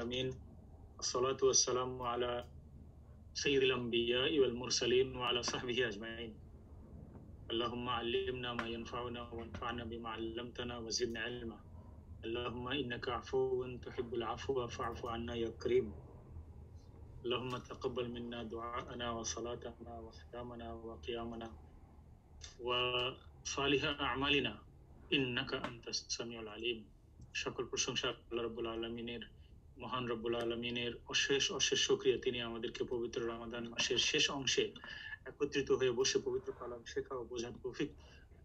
العالمين الصلاة والسلام على سيد الأنبياء والمرسلين وعلى صحبه أجمعين اللهم علمنا ما ينفعنا وانفعنا بما علمتنا وزدنا علما اللهم إنك عفو تحب العفو فاعف عنا يا كريم اللهم تقبل منا دعاءنا وصلاتنا وصيامنا وقيامنا وصالح أعمالنا إنك أنت السميع العليم সকল প্রশংসা আল্লাহ রাব্বুল আলামিনের মহান রব্বুল আলামিনের অশেষ শুকরিয়া তিনি আমাদেরকে পবিত্র রমাদান মাসের শেষ অংশে একত্রিত হয়ে বসে পবিত্র কালাম শেখা ও বোঝার তৌফিক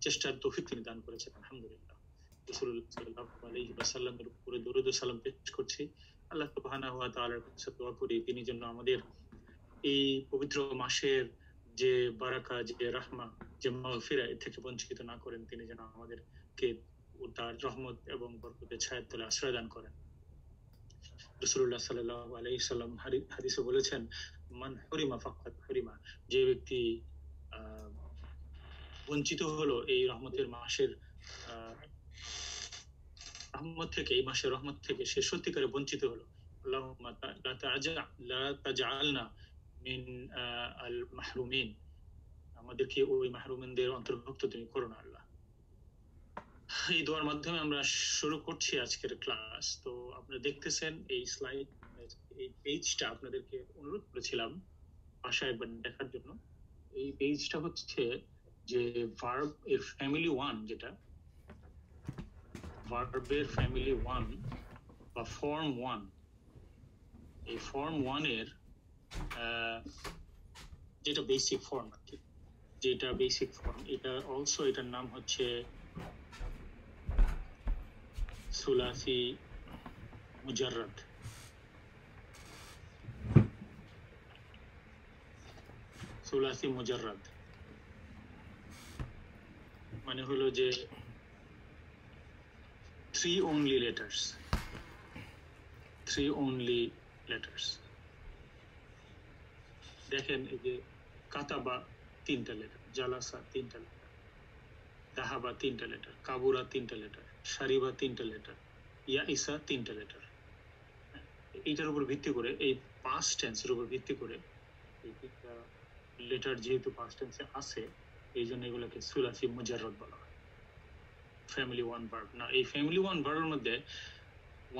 চেষ্টার তৌফিক তিনি দান করেছেন আলহামদুলিল্লাহ রাসূলুল্লাহ সাল্লাল্লাহু আলাইহি ওয়াসাল্লামের উপরে দরুদ ও সালাম পেশ করছি আল্লাহ সুবহানাহু ওয়া তাআলার কাছে দোয়া করি তিনি যেন আমাদের এই পবিত্র মাসের যে বারাকা যে রাহমা যে মাগফিরা এর থেকে বঞ্চিত না করেন তিনি যেন আমাদেরকে তার রহমত এবং বরকতের ছায়ার তলে আশ্রয় দান করেন রাসূলুল্লাহ সাল্লাল্লাহু আলাইহি সাল্লাম হাদিসে বলেছেন মান হুরিমা ফাকাত হুরিমা যে ব্যক্তি বঞ্চিত হলো এই রহমতের মাসের রহমত থেকে এই মাসের রহমত থেকে সে সত্যিকারে বঞ্চিত হলো আল্লাহুম্মা লা তাজআলনা মিন আল মাহরুমিন আমাদেরকে ওই মাহরুমিনদের অন্তর্ভুক্ত তুমি করো না আল্লাহ এই দোয়ার মাধ্যমে আমরা শুরু করছি আজকের ক্লাস তো আপনারা দেখতেছেন এই স্লাইড এই পেজটা আপনাদেরকে অনুরোধ করেছিলাম বাসায় একবার দেখার জন্য এই পেজটা হচ্ছে যে ভার্ব এর ফ্যামিলি 1 যেটা ভার্বের ফ্যামিলি 1 বা ফর্ম 1 এই ফর্ম 1 এর যেটা বেসিক ফর্ম আর কি যেটা বেসিক ফর্ম এটা অলসো এটার নাম হচ্ছে সুলাসি মুজাররাদ সুলাসি মুজাররাদ মানে হলো যে 3 only letters দেখেন এই যে কাতাবা 3টা লেটার জালাসা 3টা লেটার দাহাবা 3টা লেটার কাবুরা 3টা লেটার শারিবা 3টা লেটার ইয়াইসা 3টা লেটার এইটার উপর ভিত্তি করে এই পাস্ট টেন্সের উপর ভিত্তি করে এই 3টা লেটার যেহেতু পাস্ট টেন্সে আছে এই জন্য এগুলোকে সুলাসি মুজাররাদ বলা হয় ফ্যামিলি 1 ভার্ব না এই ফ্যামিলি 1 ভার্বের মধ্যে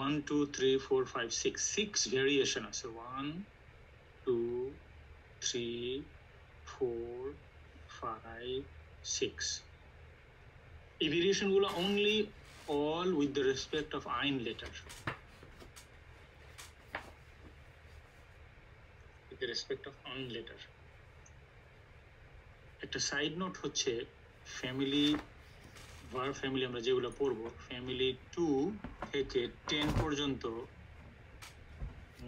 1 2 3 4 5 6 ভেরিয়েশন আছে 1 2 3 4 5 6 এই ভেরিয়েশন গুলো only all with the respect of ain letter with the respect of ain letter একটা সাইড নোট হচ্ছে ফ্যামিলি ভার্ব ফ্যামিলি আমরা যেগুলো পড়বো ফ্যামিলি 2 থেকে 10 পর্যন্ত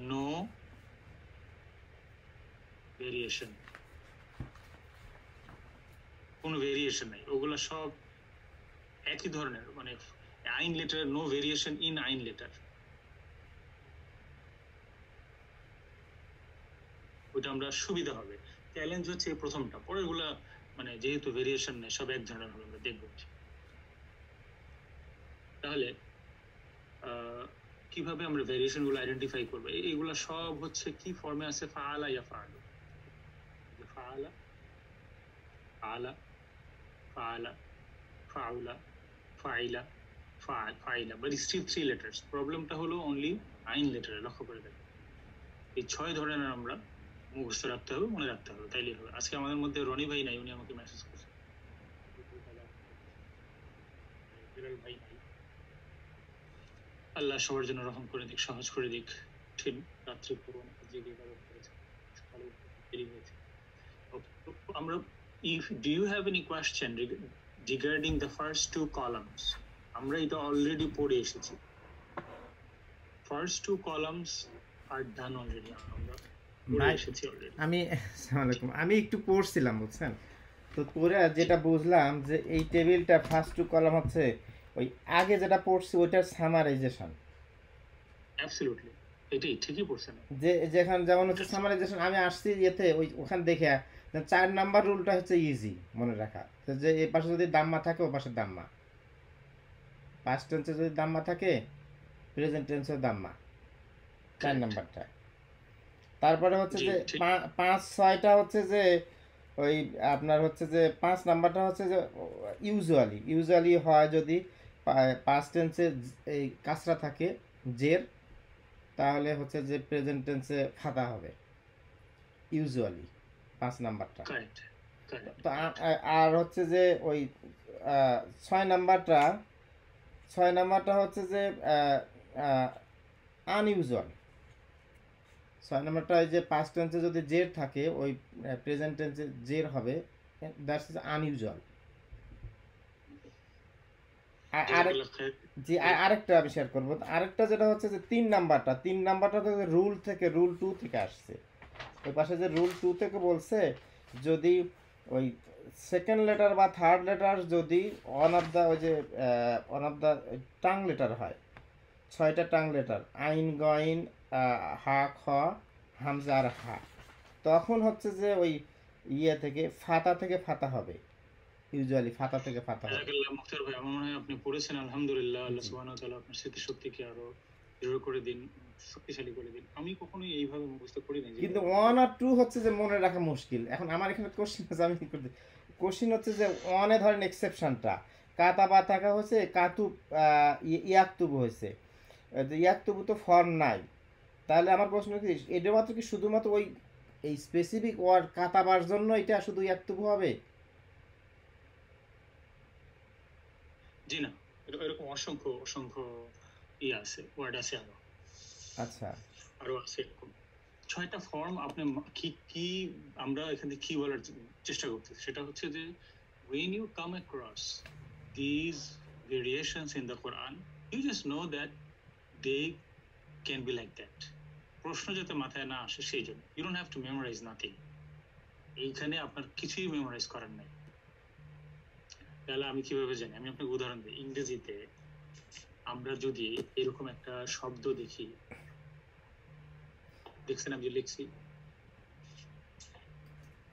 নো ভেরিয়েশন কোনো ভেরিয়েশন নাই ওগুলা সব একই ধরনের মানে আইন লেটার নো ভেরিয়েশন ইন আইন লেটার ওটা আমরা সুবিধা হবে চ্যালেঞ্জ হচ্ছে এই প্রথমটা পরেরগুলা মানে যেহেতু ভেরিয়েশন নেই সব এক ধরনের হবে আমরা দেখবো তাহলে কিভাবে আমরা ভেরিয়েশন গুলো আইডেন্টিফাই করবো এইগুলা সব হচ্ছে কি ফর্মে আছে ফাআলা ইয়া ফাআলু ফাআলা ফাআলা ফাআলা ফাউলা ফাইলা ফাইলা বাট স্টিল 3 লেটার্স প্রবলেমটা হলো অনলি আইন লেটারে লক্ষ্য করে দেখো এই 6 ধরনের আমরা মুখস্থ রাখতে হবে মনে রাখতে হবে তাইলেই হবে আজকে আমাদের মধ্যে রনি ভাই নাই উনি আমাকে মেসেজ করেছে ভাই নাই আল্লাহ সবার জন্য রহম করে দিক সহজ করে দিক ঠিক রাত্রি পুরো জেগে ইবাদত করেছে সকালে দেরি হয়েছে আমরা if do you have any question regarding the first 2 columns আমরা এটা অলরেডি পড়ে এসেছি first 2 columns are done already আমরা পড়ে এসেছি অলরেডি আসসালামু আলাইকুম আমি একটু পড়ছিলাম বুঝছেন তো পড়ে যেটা বুঝলাম যে এই টেবিলটা ফার্স্ট 2 কলাম হচ্ছে ওই আগে যেটা পড়ছি ওইটার সামারাইজেশন অ্যাবসলিউটলি এটাই ঠিকই পড়ছেন যে যেখানে যেমন হচ্ছে সামারাইজেশন আমি আসছি এতে ওই ওখানে দেখে 4 নাম্বার রুলটা হচ্ছে ইজি মনে রাখা যে এই পাশে যদি দাম্মা থাকে ওই পাশে দাম্মা পাস্ট টেন্সে যদি দাম্মা থাকে প্রেজেন্ট টেন্সে দাম্মা 4 নাম্বারটা। তারপরে হচ্ছে জি যে ঠিক 5-6টা হচ্ছে যে ওই আপনার হচ্ছে যে 5 নাম্বারটা হচ্ছে যে ইউজুয়ালি হয় যদি পাস্ট টেন্সে এই কাসরা থাকে জের, তাহলে হচ্ছে যে প্রেজেন্ট টেন্সে ফাতা হবে ইউজুয়ালি 5 নাম্বারটা। কারেক্ট কারেক্ট তো কারেক্ট আর হচ্ছে যে ওই 6 নাম্বারটা 6 নাম্বারটা হচ্ছে যে আনইউজুয়াল। 6 নাম্বারটা ওই যে পাস্ট টেন্সে যদি জের থাকে ওই প্রেজেন্ট টেন্সে জের হবে, দ্যাটস ইজ আনইউজুয়াল। আরেক জাযাকাল্লাহ খায়ের। জি আরেকটা আমি শেয়ার করবো। আরেকটা যেটা হচ্ছে যে 3 নাম্বারটা তো রুল 2 থেকে আসছে। ওই পাশে যে রুল 2 থেকে বলছে যদি ওই সেকেন্ড লেটার বা থার্ড লেটার যদি one of the tongue letter হয়, 6টা টাং লেটার আইন গইন হা খ হামজা আর হা, তখন হচ্ছে যে ওই ফাতা থেকে ফাতা হবে, ইউজুয়ালি ফাতা থেকে ফাতা হবে। জাযাকাল্লাহ মুখতার ভাই, আমার মনে হয় আপনি পড়েছেন আলহামদুলিল্লাহ। আল্লাহ জি। সুবহানাহু ওয়া তাআলা আপনার স্মৃতিশক্তিকে আরো দৃঢ় করে দিন, শক্তিশালী করে দিন। আমি কখনোই এইভাবে মুখস্থ করি নাই কিন্তু যেভাবে আপনি 1 আর বললেন। 2 হচ্ছে যে মনে রাখা মুশকিল। এখন আমার এখানে কোশ্চিন আছে, আমি কি করতে, কোশ্চিন হচ্ছে যে 1 এ ধরেন এক্সেপশনটা কাতা বা থাকা হয়েছে, কাতু ইয়াকতুবু হয়েছে, ইয়াকতুবু তো ফর্ম নাই। তাহলে আমার প্রশ্ন কি এটা মাত্র কি শুধুমাত্র ওই এই স্পেসিফিক ওয়ার্ড কাতাবার জন্য এটা শুধু ইয়াকতুবু হবে? জি না, এরকম অসংখ্য অসংখ্য আছে, ওয়ার্ড আছে, আচ্ছা আরো আছে এরকম 6টা ফর্ম। আপনি কি কি আমরা এখানে কি বলার চেষ্টা করতেছি সেটা হচ্ছে যে when you come across these variations in the Quran, you just know that they can be like that. প্রশ্ন যাতে মাথায় না আসে সেই জন্য you don't have to memorize nothing. এইখানে আপনার কিছুই মেমোরাইজ করার নাই। তাহলে আমি কিভাবে জানি? আমি আপনাকে উদাহরণ দিই। ইংরেজিতে আমরা যদি এরকম একটা শব্দ দেখি, দেখছেন আমি যে লিখছি,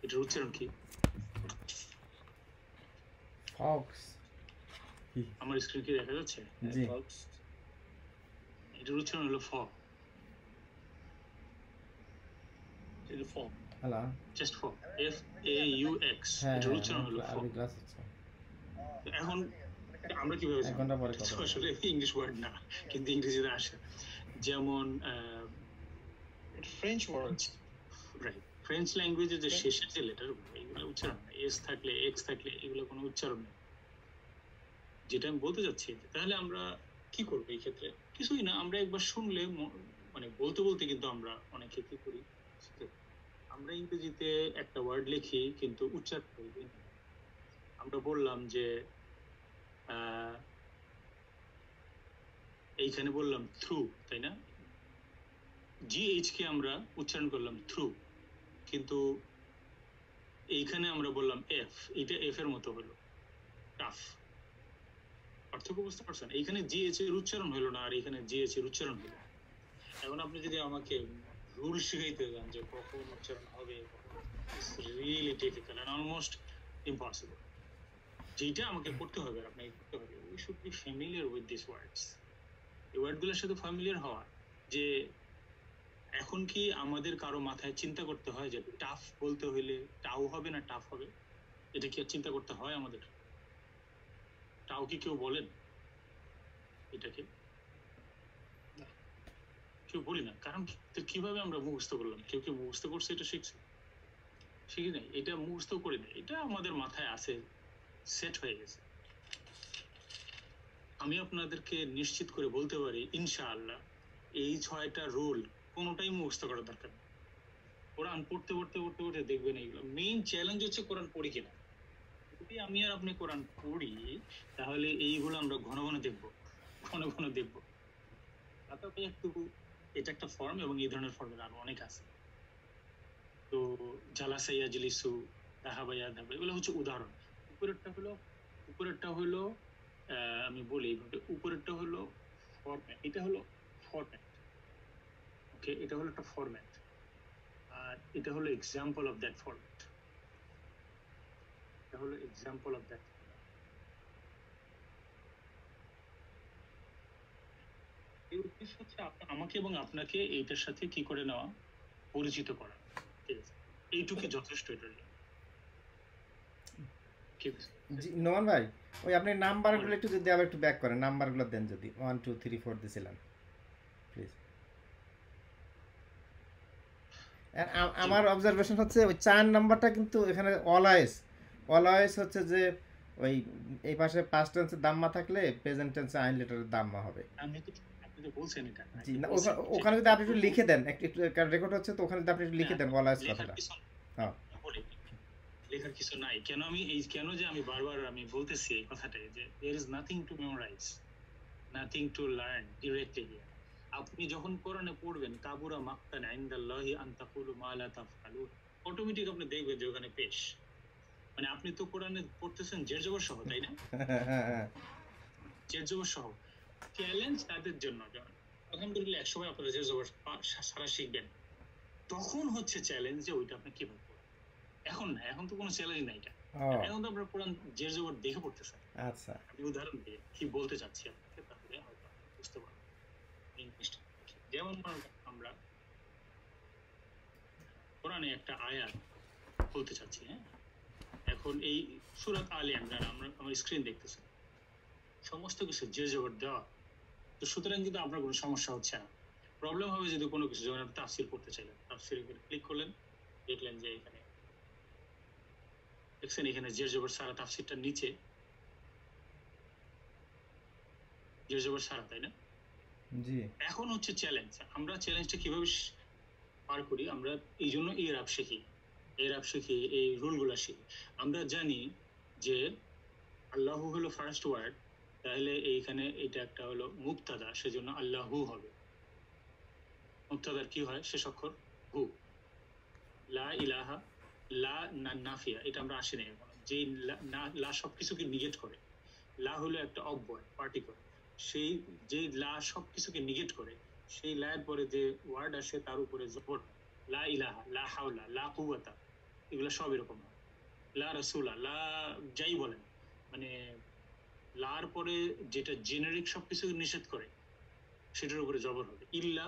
এটার উচ্চারণ কি? ফক্স। আমার স্ক্রিন কি দেখা যাচ্ছে? জি এটার উচ্চারণ হলো ফ। হ্যালো। জাস্ট ফ, FAUX। হ্যাঁ এটার হ্যাঁ উচ্চারণ হলো ফ। আরবি ক্লাস হচ্ছে। এখন আমরা কিভাবে 1 জানবো? ঘন্টা পরে এটা কথা তো বলবো। আসলে ইংলিশ ওয়ার্ড না, কিন্তু ইংরেজিতে আসে। যেমন French words. রাইট, ফ্রেঞ্চ ল্যাঙ্গুয়েজে যে শেষের যে লেটারগুলো, এগুলো উচ্চারণ নেই। এস থাকলে, এক্স থাকলে, এগুলো কোনো উচ্চারণ নেই। যেটা আমি বলতে চাচ্ছি, তাহলে আমরা কি করবো এই ক্ষেত্রে? কিছুই না, আমরা একবার শুনলে মানে বলতে বলতে কিন্তু আমরা অনেকে কি করি, আমরা ইংরেজিতে একটা ওয়ার্ড লিখি কিন্তু উচ্চারণ করি। আমরা বললাম যে এইখানে বললাম থ্রু, তাই না? GH কে আমরা উচ্চারণ করলাম থ্রু, কিন্তু এইখানে আমরা বললাম এফ, এটা এফ এর মতো হলো, টাফ। পার্থক্য বুঝতে পারছেন? এইখানে GH এর উচ্চারণ হলো না, আর এইখানে GH এর উচ্চারণ হলো। এখন আপনি যদি আমাকে রুল শিখাইতে যান যে কখন উচ্চারণ হবে, it's really difficult and almost impossible. যেটা আমাকে করতে হবে, আপনাকে করতে হবে, we should be familiar with this words. এই ওয়ার্ডগুলোর সাথে ফ্যামিলিয়ার হওয়া। যে এখন কি আমাদের কারো মাথায় চিন্তা করতে হয় যে টাফ বলতে হইলে টাও হবে না টাফ হবে? এটা কি আর চিন্তা করতে হয় আমাদের? টাও কি কেউ বলেন এটাকে? কেউ বলি না, কারণ কিভাবে আমরা মুখস্থ করলাম? কেউ কেউ মুখস্থ করছে, এটা শিখছে, শিখি নাই, এটা মুখস্থ করে নেই, এটা আমাদের মাথায় আছে, সেট হয়ে গেছে। আমি আপনাদেরকে নিশ্চিত করে বলতে পারি ইনশাআল্লাহ এই 6টা রুল কোনোটাই মুখস্থ করার দরকার নেই। কোরআন পড়তে পড়তে পড়তে পড়তে দেখবেন এইগুলো। মেইন চ্যালেঞ্জ হচ্ছে কোরআন পড়ি কিনা। যদি আমি আর আপনি কোরআন পড়ি, তাহলে এইগুলো আমরা ঘন ঘন দেখবো, ঘন ঘন দেখবো। তাতে একটু, এটা একটা ফর্ম, এবং এই ধরনের ফর্মের আরো অনেক আছে। তো জালাসা ইয়াজলিসু, দাহাবা ইয়াদহাবা, এগুলো হচ্ছে উদাহরণ। উপরেরটা হলো আমি বলি এইভাবে, উপরেরটা হলো ফরম্যাট, এটা হলো ফরম্যাট, ওকে, এটা হলো একটা ফরম্যাট, আর এটা হলো এক্সাম্পল অফ দ্যাট ফরম্যাট, এটা হলো এক্সাম্পল অফ দ্যাট। এই উদ্দেশ্য হচ্ছে আমাকে এবং আপনাকে এইটার সাথে কি করে নেওয়া, পরিচিত করা। ঠিক আছে, এইটুকু যথেষ্ট এটার জন্য। ঠিক আছে জি নোমান ভাই, ওই আপনি নাম্বারগুলো একটু যদি আবার একটু ব্যাক করেন, নাম্বারগুলো দেন যদি 1 2 3 4 দিছিলেন প্লিজ। আমার অবজারভেশন হচ্ছে ওই 4 নাম্বারটা কিন্তু এখানে অলওয়েজ অলওয়েজ হচ্ছে যে ওই এই পাশে পাস্ট টেন্সের দাম্মা থাকলে প্রেজেন্ট টেন্সে আইন লেটারের দাম্মা হবে। আমি তো, আপনি তো বলছেন এটা, জি না, ওখানে যদি আপনি একটু লিখে দেন, একটু রেকর্ড হচ্ছে তো ওখানে যদি আপনি একটু লিখে দেন অলওয়েজ কথাটা। হ্যাঁ লেখার কিছু নাই। কেন আমি এই কেন যে আমি বারবার আমি বলতেছি এই কথাটাই যে there is nothing to memorize, nothing to learn directly here. আপনি যখন কোরআনে পড়বেন কাবুরা মাক্তান ইনদাল্লাহি আন তাকুলু মা লা তাফআলুন, অটোমেটিক আপনি দেখবেন যে ওখানে পেশ, মানে আপনি তো কোরআনে পড়তেছেন জের জবর সহ, তাই না? জের জবর সহ। চ্যালেঞ্জ তাদের জন্য, যখন আলহামদুলিল্লাহ একসময় আপনারা জের জবর সারা শিখবেন, তখন হচ্ছে চ্যালেঞ্জ যে ওইটা আপনি কিভাবে পড়বেন। এখন না, এখন তো কোনো চ্যালেঞ্জ নাই এটা। এখন তো আপনারা কোরআন জের জবর দেখে পড়তেছেন। আচ্ছা, আমি উদাহরণ দিয়ে কি বলতে চাচ্ছি আপনাকে, তাহলে হয়তো বুঝতে পারবেন ইংলিশটা। যেমন আমরা কোরআনে একটা আয়াত বলতে চাচ্ছি, হ্যাঁ, এখন এই সূরা আলে ইমরান আমরা আমার স্ক্রিন দেখতেছেন, সমস্ত কিছু জের জবর দেওয়া, তো সুতরাং কিন্তু আপনার কোনো সমস্যা হচ্ছে না। প্রবলেম হবে যদি কোনো কিছু, যখন আপনি তাফসীর করতে চাইলেন, তাফসীরে ক্লিক করলেন, দেখলেন যে এখানে দেখছেন এখানে জের জবর সারা, তাফসীরটার নিচে জের জবর সারা, তাই না? জি। এখন হচ্ছে চ্যালেঞ্জ, আমরা চ্যালেঞ্জটা কিভাবে পার করি? আমরা এই জন্য এই রাব শিখি, এই রাব শিখি, এই রুলগুলো শিখি। আমরা জানি যে আল্লাহু হলো ফার্স্ট ওয়ার্ড, তাহলে এইখানে এটা একটা হলো মুবতাদা, সেজন্য আল্লাহু হবে। মুবতাদার কি হয়? শেষ অক্ষর হু। লা ইলাহা, লা নাফিয়া, এটা আমরা আসি না এখন, যে লা সবকিছুকে নিগেট করে। লা হলো একটা অব্যয়, পার্টিকল, সেই যে লা সবকিছুকে নিগেট করে, সেই লা এর পরে যে ওয়ার্ড আসে তার উপরে জবর, লা ইলাহা, লা হাওলা, লা কুওয়াতা, এগুলো সব এরকম হয়। লা রাসূলা, লা যাই বলেন, মানে লার পরে যেটা জেনারিক সবকিছু নিষেধ করে সেটার উপরে জবর হবে। ইল্লা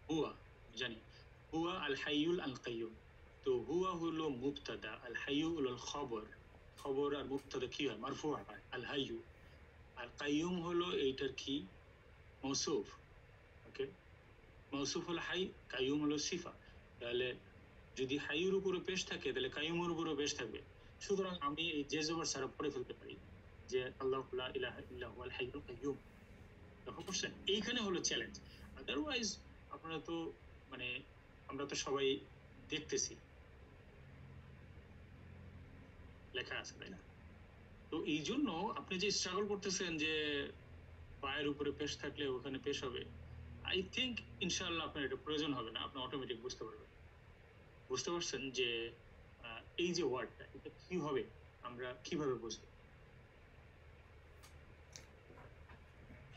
হুয়া, জানি হুয়া আল হাইয়ুল আল কাইয়ুম, তো হুয়া হলো মুবতাদা, আল হাইয়ু হলো খবর, খবর আর মুবতাদা কি হয়? মারফু হয় আল হাইয়ু, আর কাইয়ুম হলো এইটার কি? মৌসুফ। ওকে, মৌসুফ হলো হাই, কাইয়ুম হলো সিফা। তাহলে যদি হাইয়ের উপরে পেশ থাকে তাহলে কাইয়ুমের উপরেও পেশ থাকবে। সুতরাং আমি এই যে জবর সারা পড়ে ফেলতে পারি যে আল্লাহু লা ইলাহা ইল্লা হুয়াল হাইয়ুল কাইয়ুম। লক্ষ্য করছেন? এইখানে হলো চ্যালেঞ্জ। আদারওয়াইজ আপনারা তো, মানে আমরা তো সবাই দেখতেছি লেখা আছে, তাই না? তো এই জন্য আপনি যে স্ট্রাগল করতেছেন যে পায়ের উপরে পেশ থাকলে ওখানে পেশ হবে, আই থিঙ্ক ইনশাআল্লাহ আপনার এটা প্রয়োজন হবে না, আপনি অটোমেটিক বুঝতে পারবেন। বুঝতে পারছেন যে এই যে ওয়ার্ডটা এটা কি হবে, আমরা কিভাবে বুঝবো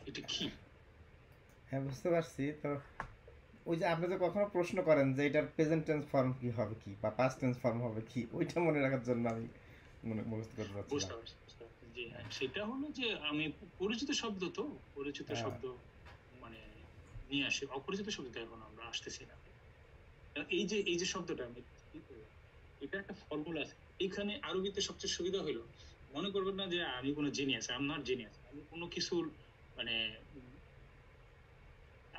এটা কি? হ্যাঁ বুঝতে পারছি। তো ওই যে আপনি যে কখনো প্রশ্ন করেন যে এটার প্রেজেন্ট টেন্স ফর্ম কি হবে কি, বা পাস্ট টেন্স ফর্ম হবে কি, ওইটা মনে রাখার জন্য আমি মুখস্থ করতে বুঝতে চাচ্ছিলাম। পারছি, বুঝতে পারছি। জি হ্যাঁ, সেটা হলো যে আমি পরিচিত শব্দ, তো পরিচিত হ্যাঁ শব্দ মানে নিয়ে আসি, অপরিচিত শব্দ এখন আমরা আসতেছি না। এই যে শব্দটা আমি কি করলাম, এটা একটা ফর্মুলা আছে এখানে। আরবিতে সবচেয়ে সুবিধা হলো, মনে করবেন না যে আমি কোনো genius, I am not genius, আমি কোনো কিছুর মানে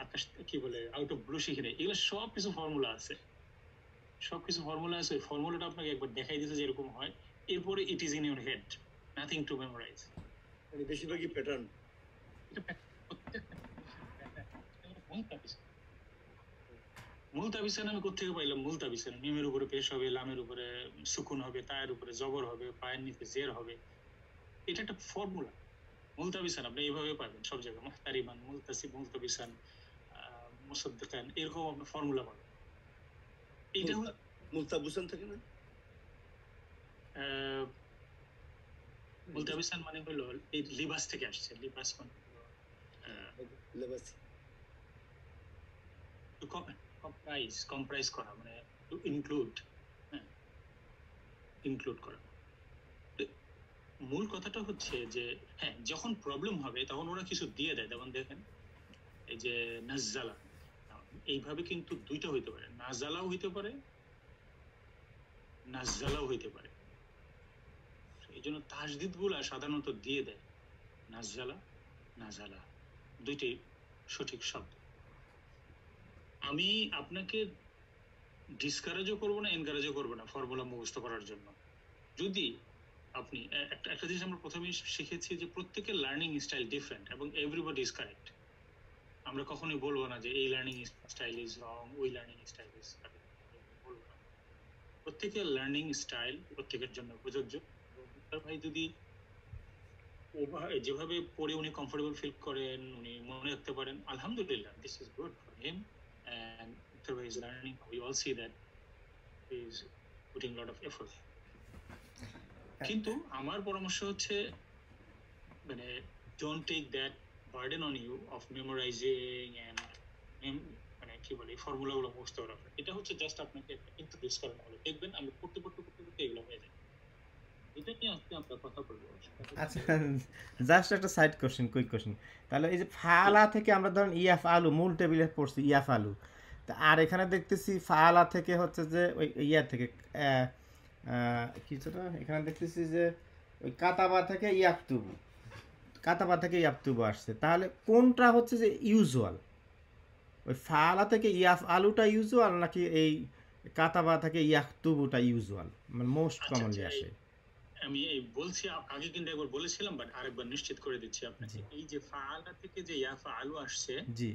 আকাশ কি বলে আউট অফ ব্লু শিখি নাই, এগুলো সব কিছু ফর্মুলা আছে, সবকিছু ফর্মুলা আছে। ওই ফর্মুলাটা আপনাকে একবার দেখাই দিতে যে এরকম হয়, এরপরে it is in your head, nothing to memorize. মানে বেশিরভাগই প্যাটার্ন। মুলতাবিসান আমি কোথেকে পাইলাম? মুলতাবিসান মিমের উপরে পেশ হবে, লামের উপরে সুকুন হবে, তায়ের উপরে জবর হবে, পায়ের নিচে জের হবে, এটা একটা ফর্মুলা। মুলতাবিসান আপনি এইভাবে পাবেন সব জায়গায়, মুহতারিমান, মুলতাসিব, মুলতাবিসান, মুসাদ্দিকান, এরকম আপনি ফর্মুলা পাবেন। এইটা হলো মুলতাবুসান থাকে না? মুলতাবিসান মানে হলো এই লিবাস থেকে আসছে, লিবাস মানে লেবাসি। টু কম্প্রাইজ করা, মানে টু ইনক্লুড, হ্যাঁ, ইনক্লুড করা। মূল কথাটা হচ্ছে যে হ্যাঁ, যখন প্রবলেম হবে তখন ওরা কিছু দিয়ে দেয়, যেমন দেখেন এই যে নাজ্জালা, এইভাবে কিন্তু দুইটা হইতে পারে, নাজালাও হইতে পারে, নাজ্জালাও হইতে পারে। এই জন্য তাসদিদ গুলা সাধারণত দিয়ে দেয় নাজ্জালা, নাজালা, দুইটাই সঠিক শব্দ। আমি আপনাকে ডিসকারেজও করবো না, এনকারেজও করবো না ফর্মুলা মুখস্থ করার জন্য। যদি আপনি একটা জিনিস আমরা প্রথমেই শিখেছি যে প্রত্যেকের লার্নিং স্টাইল ডিফারেন্ট এবং এভরিবডি ইজ কারেক্ট। আমরা কখনোই বলবো না যে এই লার্নিং স্টাইল ইজ রং, ওই লার্নিং স্টাইল ইজ কারেক্ট, বলবো না। প্রত্যেকের লার্নিং স্টাইল প্রত্যেকের জন্য প্রযোজ্য। ভাই যদি যেভাবে পড়ে উনি কমফোর্টেবল ফিল করেন, উনি মনে রাখতে পারেন, আলহামদুলিল্লাহ, this is good for him and whoever is learning, we all see that he is putting a lot of effort. কিন্তু আমার পরামর্শ হচ্ছে মানে don't take that burden on you of memorizing and মানে কি বলে ফর্মুলাগুলো মুখস্থ করা। এটা হচ্ছে জাস্ট আপনাকে ইন্ট্রোডিউস করানো হলো, দেখবেন আমি পড়তে এগুলো হয়ে যায়। এটা নিয়ে আজকে আমরা কথা বলবো। আচ্ছা, জাস্ট একটা সাইড কোশ্চেন, কুইক কোশ্চেন। তাহলে এই যে ফালা থেকে আমরা ধরেন ইয়াফ আলু মূল টেবিলে পড়ছি ইয়াফ আলু, তা আর এখানে দেখতেছি ফালা থেকে হচ্ছে যে ওই ইয়া থেকে কিছুটা এখানে দেখতেছি যে ওই কাতাবা থেকে ইয়াকতুবু, কাতাবা থেকে ইয়াকতুবু আসছে। তাহলে কোনটা হচ্ছে যে ইউজুয়াল, ওই ফালা থেকে ইয়াফ আলুটা ইউজুয়াল নাকি এই কাতাবা থেকে ইয়াকতুবুটা ইউজুয়াল, মানে মোস্ট কমনলি আসে? আমি এই বলছি, আগে কিন্তু একবার বলেছিলাম, বাট আরেকবার নিশ্চিত করে দিচ্ছি আপনাকে। এই যে ফাআলা থেকে যে ইয়া ফাআলু আসছে, জি,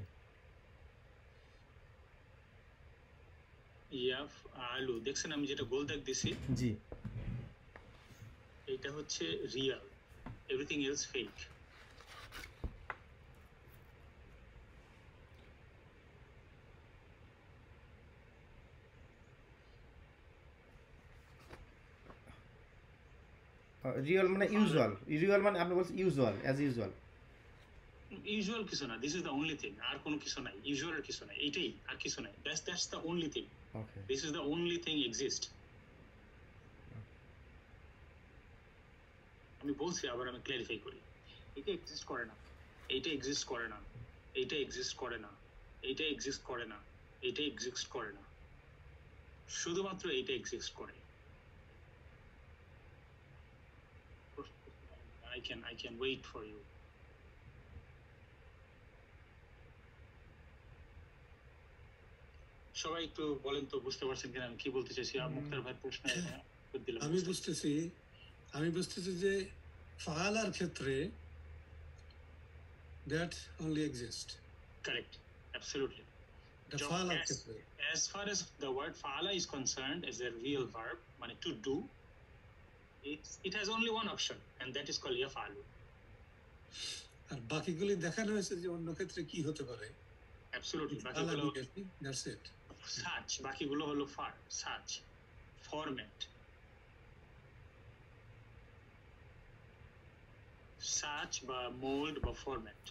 ইয়া ফাআলু দেখছেন আমি যেটা গোল দাগ দিছি, জি, এটা হচ্ছে real, everything else fake. Real মানে ইউজুয়াল, রিয়াল মানে আপনি বলছেন ইউজুয়াল, অ্যাজ ইউজুয়াল। ইউজুয়াল কিছু না, this is the only thing, আর কোনো কিছু নাই, ইউজুয়াল কিছু নাই, এটাই আর কিছু নাই, that's the only thing, okay, this is the only thing exist. আমি বলছি, আবার আমি ক্লারিফাই করি, এটা এক্সিস্ট করে না, এইটা এক্সিস্ট করে না, এইটা এক্সিস্ট করে না, এইটা এক্সিস্ট করে না, এইটা এক্সিস্ট করে না, শুধুমাত্র এইটা এক্সিস্ট করে। I can wait for you. সবাই একটু বলেন তো বুঝতে পারছেন কিনা আমি কি বলতে চাইছি? মুক্তার ভাই প্রশ্ন দিলাম। আমি বুঝতেছি যে ফাআলার ক্ষেত্রে that only exist. Correct, absolutely. The ফাআলার ক্ষেত্রে As far as the word faala is concerned as a real verb, মানে to do, it has only one option and that is called yafalu. আর বাকিগুলি দেখানো হয়েছে যে অন্য ক্ষেত্রে কি হতে পারে। Absolutely, বাকিগুলো that's it. Such, বাকিগুলো হলো such, format, such বা mold বা format।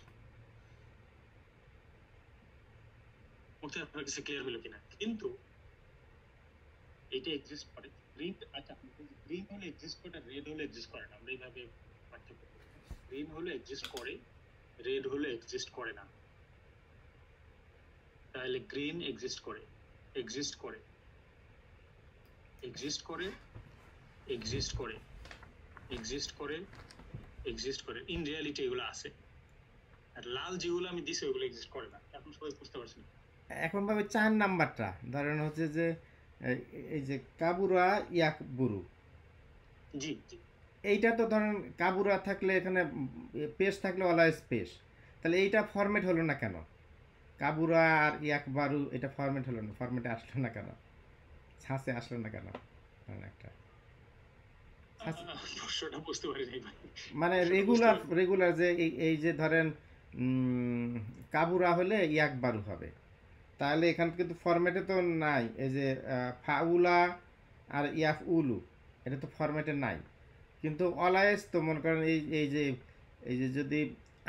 ওটা আপনার কাছে ক্লিয়ার হলো কিনা? কিন্তু এটা এক্সিস্ট করে, গ্রিন, আচ্ছা গ্রিন হলে এক্সিস্ট করে, রেড হলে এক্সিস্ট করে না, আমরা এইভাবে পার্থক্য করি। গ্রিন হলে এক্সিস্ট করে, রেড হলে এক্সিস্ট করে না। তাহলে গ্রিন এক্সিস্ট করে, এক্সিস্ট করে, এক্সিস্ট করে, এক্সিস্ট করে, এক্সিস্ট করে, এক্সিস্ট করে, ইন রিয়ালিটি এগুলো আছে। আর লাল যেগুলো আমি দিছি ওগুলো এক্সিস্ট করে না। এখন সবাই বুঝতে পারছেন? এখন ভাবে 4 নাম্বারটা ধরেন হচ্ছে যে এই যে কাবুরা ইয়াকবুরু, জি জি, এইটা তো ধরেন কাবুরা থাকলে এখানে পেশ থাকলে অলওয়েজ পেশ, তাহলে এইটা ফরম্যাট হলো না কেন? কাবুরা আর ইয়াকবারু এটা ফরম্যাট হলো না, ফরম্যাটে আসলো না কেন, ছাঁচে আসলো না কেন? একটা প্রশ্নটা বুঝতে পারি নাই ভাই। মানে রেগুলার যে এই যে ধরেন কাবুরা হলে ইয়াকবারু হবে, তাহলে এখানে কিন্তু ফরম্যাটে তো নাই। এই যে ফাউলা আর ইয়াফউলু এটা তো ফরম্যাটে নাই, কিন্তু অলওয়েজ তো মনে করেন এই যে যদি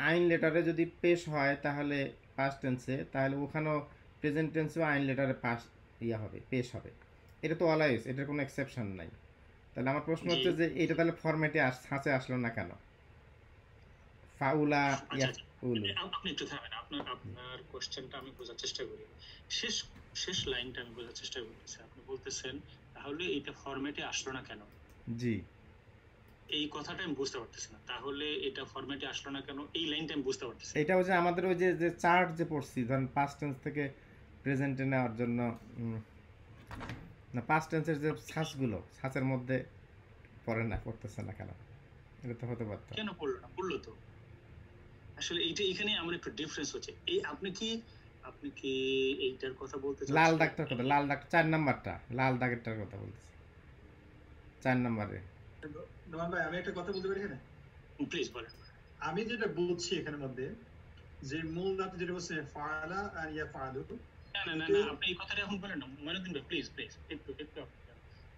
আইন লেটারে যদি পেশ হয় তাহলে পাস্ট টেন্সে, তাহলে ওখানেও প্রেজেন্ট টেন্সেও আইন লেটারে হবে, পেশ হবে। এটা তো অলওয়েজ, এটার কোনো এক্সেপশন নাই। তাহলে আমার প্রশ্ন হচ্ছে যে এটা তাহলে ফরম্যাটে ছাঁচে আসলো না কেন? ফাউলা উলু। আপনি একটু থামেন, আপনার কোশ্চেনটা আমি বোঝার চেষ্টা করি। শেষ শেষ লাইনটা আমি বোঝার চেষ্টা করতেছি। আপনি বলতেছেন তাহলে এটা ফরম্যাটে আসলো না কেন? জি, এই কথাটা আমি বুঝতে পারতেছি না। তাহলে এটা ফরম্যাটে আসলো না কেন? এই লাইনটা আমি বুঝতে পারতেছি না। এটা হচ্ছে আমাদের ওই যে যে চার্ট যে পড়ছি, ধরেন পাস্ট টেন্স থেকে প্রেজেন্টে নেওয়ার জন্য না পাস্ট টেন্সের যে ছাঁচগুলো, ছাঁচের মধ্যে পড়ে না, করতেছে না কেন? এটা তো হতে পারতো। কেন পড়লো না? পড়লো তো। আসলে এইটা এখানে আমার একটু ডিফারেন্স হচ্ছে। এই আপনি কি এইটার কথা বলতে লাল চাচ্ছেন? দাগটার কথা, লাল দাগ 4 নাম্বারটা, লাল দাগেরটার কথা বলতেছি, 4 নাম্বারে। নোমান ভাই, আমি একটা কথা বলতে পারি এখানে? প্লিজ বলেন। আমি যেটা বুঝছি এখানের মধ্যে, যে মূল ধাতু যেটা বলছে ফাআলা আর ইয়াফআলু, না, আপনি এই কথাটা এখন বলেন না। মইনুদ্দিন ভাই প্লিজ একটু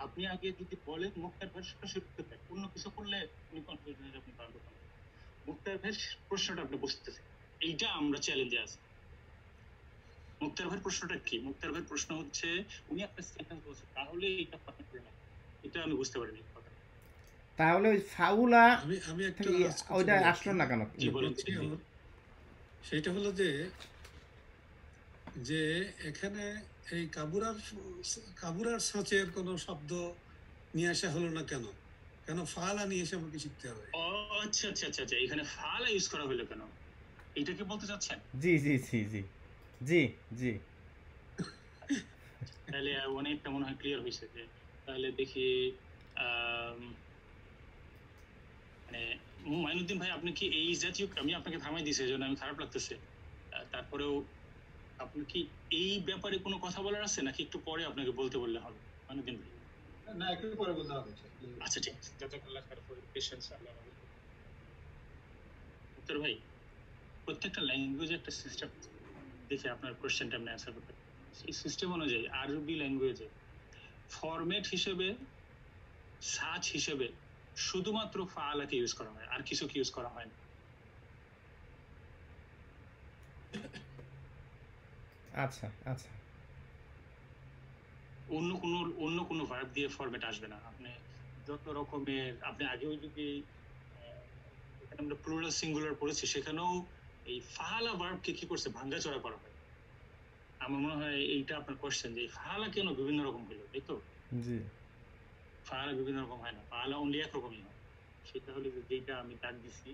আপনি আগে যদি বলেন মুক্তার ভাই শুরু করতে পারেন। অন্য কিছু করলে উনি কনফিউজ হয়ে যাবেন, পারবো না। মুক্তার ভাই প্রশ্নটা আপনি বুঝতেছেন, এইটা আমরা চ্যালেঞ্জে আছি। মুক্তার ভাইয়ের প্রশ্নটা কি? মুক্তার ভাইয়ের প্রশ্ন হচ্ছে উনি একটা সেন্টেন্স বলছে, তাহলে এটা পারফেক্ট না। এটা আমি বুঝতে পারিনি কথা। তাহলে ওই ফাউলা আমি একটা থেকে ওইটা আসলো না কেন? জি বলেন। সেটা হলো যে যে এখানে এই কাবুরার সাঁচের কোনো শব্দ নিয়ে আসা হলো না কেন? কেন ফালা নিয়ে এসে আমাকে শিখতে হবে? ও আচ্ছা, এখানে ফালা ইউজ করা হলো কেন? এটা কি বলতে চাচ্ছেন? জি জি জি জি জি জি। তাহলে অনেকটা মনে হয় ক্লিয়ার হয়েছে। যে তাহলে দেখি মানে মাইনুদ্দিন ভাই, আপনি কি এই জাতীয়, আমি আপনাকে থামাই দিয়েছি এই জন্য আমি খারাপ লাগতেছে, তারপরেও আপনি কি এই ব্যাপারে কোনো কথা বলার আছে নাকি একটু পরে আপনাকে বলতে বললে হবে? মাইনুদ্দিন ভাই না একটু পরে বলতে হবে। আচ্ছা ঠিক আছে, জাযাকাল্লাহ খাইর ফর পেশেন্স। আল্লাহ হাফেজ। উত্তর ভাই, প্রত্যেকটা ল্যাঙ্গুয়েজে একটা সিস্টেম দেখে আপনার কোশ্চেনটা আপনি অ্যান্সার করতে পারেন। সেই সিস্টেম অনুযায়ী আরবি ল্যাঙ্গুয়েজে ফরম্যাট হিসেবে, সাজ হিসেবে শুধুমাত্র ফাআলাকে ইউজ করা হয়, আর কিছু ইউজ করা হয় না। আচ্ছা আচ্ছা। অন্য কোনো ভার্ব দিয়ে ফরম্যাট আসবে না। আপনি যত রকমের, আপনি আগেও যদি এখানে আমরা প্লুরাল সিঙ্গুলার পড়েছি, সেখানেও এই ফাআলা ভার্বকে কি করছে, ভাঙ্গাচোরা করা হয়। আমার মনে হয় এইটা আপনার কোশ্চেন, যে ফাআলা কেন বিভিন্ন রকম হলো, তাই তো? জি। ফাআলা বিভিন্ন রকম হয় না, ফাআলা অনলি এক রকমই হয়। সেটা হলো যে যেটা আমি দাগ দিছি,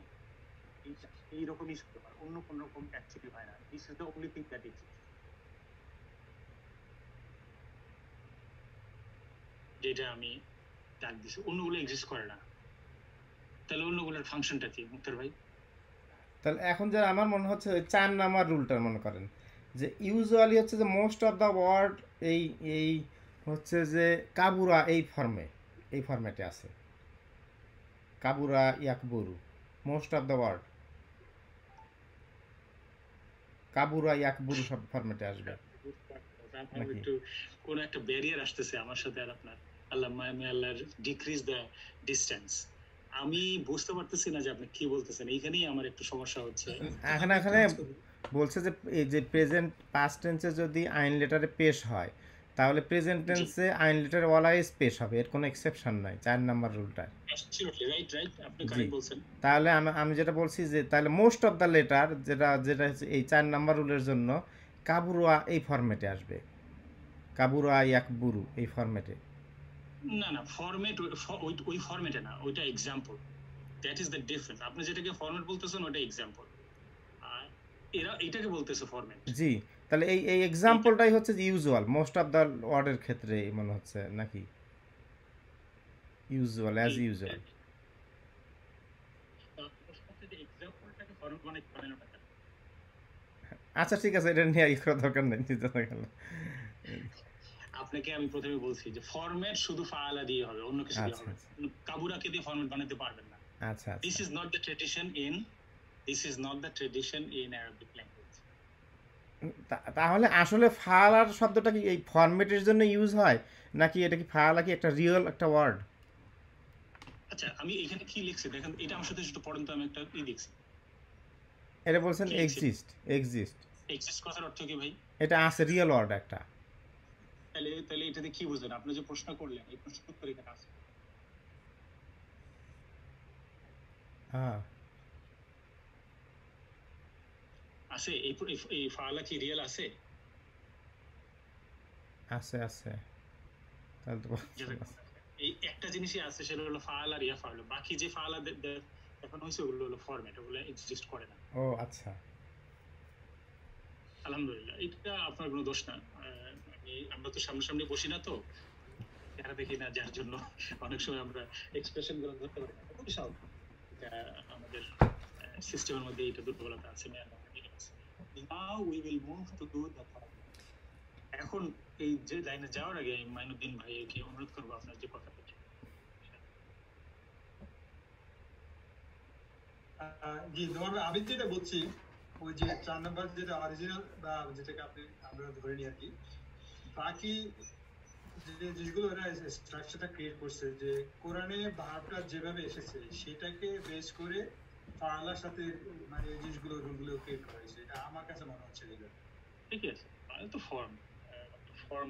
এইরকমই শুধু হয়, অন্য কোন রকম অ্যাকচুয়ালি হয় না। This is the only thing that exist. যেটা আমি দাগ দিছি, অন্যগুলো এক্সিস্ট করে না। তাহলে অন্যগুলোর ফাংশনটা কি মুক্তার ভাই? তাহলে এখন যে আমার মনে হচ্ছে ওই 4 নাম্বার রুলটা মনে করেন, যে ইউজুয়ালি হচ্ছে যে মোস্ট অফ দ্য ওয়ার্ড এই এই হচ্ছে যে কাবুরা এই ফরম্যাটে আছে। কাবুরা ইয়াকবুরু, মোস্ট অফ দ্য ওয়ার্ড কাবুরা ইয়াকবুরু সব ফরম্যাটে আসবে নাকি? একটু কোন একটা ব্যারিয়ার আসতেছে আমার সাথে আর আপনার। আল্লাহ ডিক্রিজ দ্য ডিস্টেন্স। আমি বুঝতে পারতেছি না যে আপনি কি বলতেছেন, এইখানেই আমার একটু সমস্যা হচ্ছে। এখানে বলছে যে এই যে প্রেজেন্ট পাস্ট টেন্সে যদি আইন লেটারে পেশ হয়, তাহলে প্রেজেন্ট টেন্সে আইন লেটারে অলওয়েজ পেশ হবে, এর কোনো এক্সেপশন নাই 4 নাম্বার রুলটা। অ্যাবসলিউটলি রাইট, আপনি কারেক্ট বলছেন। তাহলে আমি যেটা বলছি যে তাহলে মোস্ট অফ দ্য লেটার যেটা হচ্ছে এই 4 নাম্বার রুলের জন্য কাবুরা এই ফরম্যাটে আসবে, কাবুরা ইয়াকবুরু এই ফরম্যাটে। না ফরম্যাট ওই ফরম্যাটে না, ওইটা example. That is the difference. আপনি যেটাকে ফরম্যাট বলতেছেন ওটা এক্সাম্পল, আর এরা এটাকে বলতেছে ফরম্যাট। জি, তাহলে এই এক্সাম্পলটাই হচ্ছে ইউজুয়াল মোস্ট অফ দ্য ওয়ার্ডের ক্ষেত্রে মনে হচ্ছে নাকি? Usual, as usual. এক্সাম্পলটাকে ফরম্যাট বানাইতে পারে না। আচ্ছা ঠিক আছে, এটা নিয়ে করার দরকার নেই। আপনাকে আমি প্রথমে বলছি যে ফরম্যাট শুধু ফাআলা দিয়ে হবে, অন্য কিছু দিয়ে হবে না। কাবুরাকে দিয়ে ফরম্যাট বানাতে পারবেন না। আচ্ছা, this is not the tradition in Arabic language. তাহলে আসলে ফাআলার শব্দটা কি এই ফরম্যাটের জন্য ইউজ হয়, নাকি এটা কি ফাআলা কি একটা রিয়েল একটা ওয়ার্ড? আচ্ছা, আমি এখানে কি লিখছি দেখেন, এটা আমার সাথে একটু পড়েন তো। আমি একটা লিখছি, এটা বলছেন এক্সিস্ট কথার অর্থ কি ভাই? এটা আছে রিয়েল ওয়ার্ড একটা। তাহলে এটাতে কি বুঝলেন? আপনি যে প্রশ্ন করলেন, এই প্রশ্ন উত্তর এখানে আছে। হ্যাঁ, আছে এই ফাআলা কি রিয়েল আছে? আছে আছে, তাহলে তো এই একটা জিনিসই আছে, সেটা হলো ফাআলা আর ইয়াফআলু। বাকি যে ফাআলা এখন হয়েছে ওগুলো হলো ফরম্যাট, ওগুলো এক্সিস্ট করে না। ও আচ্ছা, আলহামদুলিল্লাহ, এটা আপনার কোনো দোষ না। আমরা তো সামনাসামনি বসি না, তো চেহারা দেখি না, যার জন্য অনেক সময় আমরা এক্সপ্রেশন গুলো ধরতে পারি না। খুবই স্বাভাবিক, এটা আমাদের সিস্টেমের মধ্যে এটা দুর্বলতা আছে। Now we will move to do the third. এখন এই যে লাইনে যাওয়ার আগে মাইনুদ্দিন ভাইকে অনুরোধ করবো আপনার যে কথাটা। জি, তোমার আমি যেটা বলছি, ওই যে 4 নাম্বার যেটা অরিজিনাল বা যেটাকে আমরা ধরে নিই আর কি, বাকি যে জিনিসগুলো ওরা স্ট্রাকচারটা ক্রিয়েট করছে, যে কোরআনে ভার্বটা যেভাবে এসেছে সেটাকে বেস করে ফাআলার সাথে মানে এই জিনিসগুলো রুলগুলো ক্রিয়েট করা হয়েছে, এটা আমার কাছে মনে হচ্ছে। ঠিকই আছে, তো ফর্ম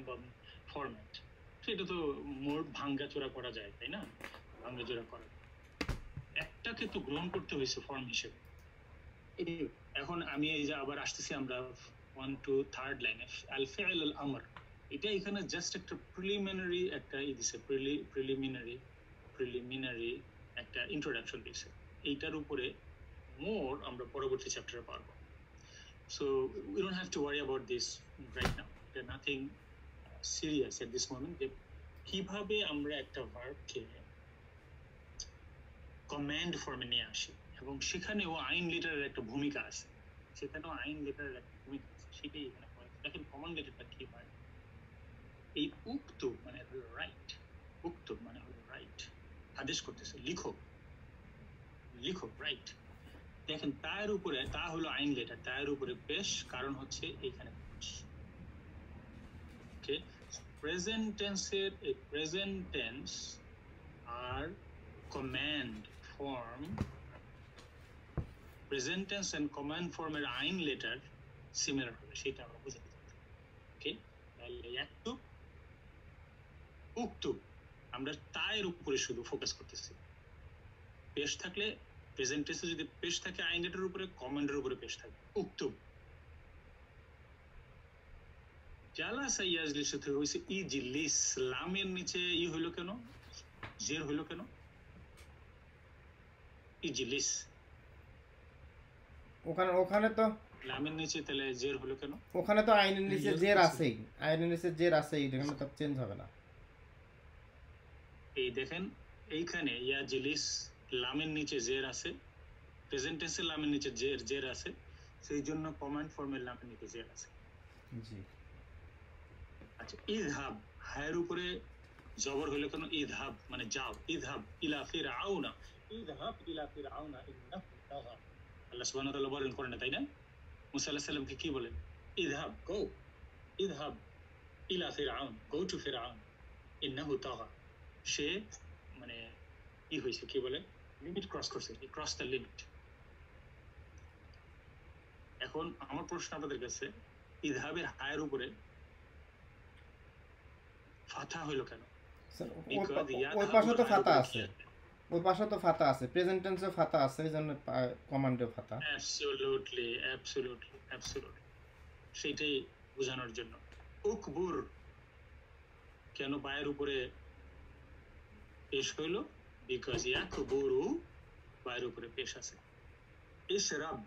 বা ফরম্যাট, সেটা তো মোট ভাঙ্গাচোরা করা যায়, তাই না? ভাঙ্গাচোরা করা, একটাকে তো গ্রহণ করতে হয়েছে ফর্ম হিসেবে। এখন আমি এই যে আবার আসতেছি আমরা 1 to 3rd লাইনে, আল ফিআল আল আমর, এটা এখানে জাস্ট একটা প্রিলিমিনারি একটা দিছে, প্রিলিমিনারি একটা ইন্ট্রোডাকশন দিছে। এইটার উপরে মোর আমরা পরবর্তী চ্যাপ্টারে পারবো। So we don't have to worry about this right now. There's nothing serious at this moment. যে কিভাবে আমরা একটা ভার্বকে কমান্ড ফর্মে নিয়ে আসি, এবং সেখানেও আইন লেটারের একটা ভূমিকা আছে, সেখানেও আইন লেটারের একটা ভূমিকা আছে, সেটাই এখানে দেখেন। কমন লেটারটা কি হয়? এই উক্তু মানে হলো রাইট, উক্তু মানে হলো রাইট, আদেশ করতেছে লিখো, লিখো, রাইট। দেখেন তার উপরে, তা হলো আইন লেটার, তার উপরে পেশ, কারণ হচ্ছে এইখানে পেশ। ওকে, প্রেজেন্ট টেন্সের এই প্রেজেন্ট টেন্স আর command form, present tense and command ফর্মের আইন লেটার সিমিলার হবে, সেটা আমরা বুঝতে পারি। ওকে, তাহলে একটু উক্তু আমরা তায়ের উপরে শুধু ফোকাস করতেছি। পেশ থাকলে প্রেজেন্ট টেন্সে যদি পেশ থাকে আইন লেটারের উপরে, কমান্ডের উপরে পেশ থাকে উক্তু। জালাসা ইয়াজলিস হইছে ইজলিস, লামের নিচে ই হইল কেন, জের হইল কেন? ইজলিস ওখানে তো লামের নিচে তাহলে জের হলো কেন? ওখানে তো আইনের নিচে জের আছেই, আইনের নিচে জের আছেই, এখানে তো চেঞ্জ হবে না। এই দেখেন এইখানে ইয়াজলিস লামের নিচে জের আছে, প্রেজেন্ট টেন্সে লামের নিচে জের আছে, সেই জন্য কমান্ড ফর্মের লামের নিচে জের আছে। জি, আচ্ছা, ইযহাব হায়ের উপরে জবর হইলো কেন? ইযহাব মানে যাও, ইযহাব ইলা ফিরআউনা, ইযহাব ইলা ফিরআউনা ইন্নাহু তাগা। আল্লাহ সুবহানাহু ওয়া তাআলা বলেন কোরআনে, তাই না? মুসা আলাইহিস সালামকে কি বলেন? ইযহাব, গো, ইযহাব ইলা ফিরআউন, গো টু ফিরআউন ইন্নাহু তাগা। সে মানে কি হয়েছে, কি বলে, লিমিট ক্রস করছে, হি ক্রস দ্য লিমিট। এখন আমার প্রশ্ন আপনাদের কাছে, ইযহাবের হায়ের উপরে ফাথা হইলো কেন? ওই পাশে তো ফাতা আছে, ওই পাশে তো ফাতা আছে, প্রেজেন্ট টেন্সে ফাতা আছে, এইজন্য কমান্ডে ফাতা। অ্যাবসলিউটলি, অ্যাবসলিউটলি, অ্যাবসলিউটলি, সেটাই বোঝানোর জন্য। উকবুর কেন পায়ের উপরে পেশ হইল? বিকজ ইয়াকবুরু পায়ের উপরে পেশ আছে। ইশরাব,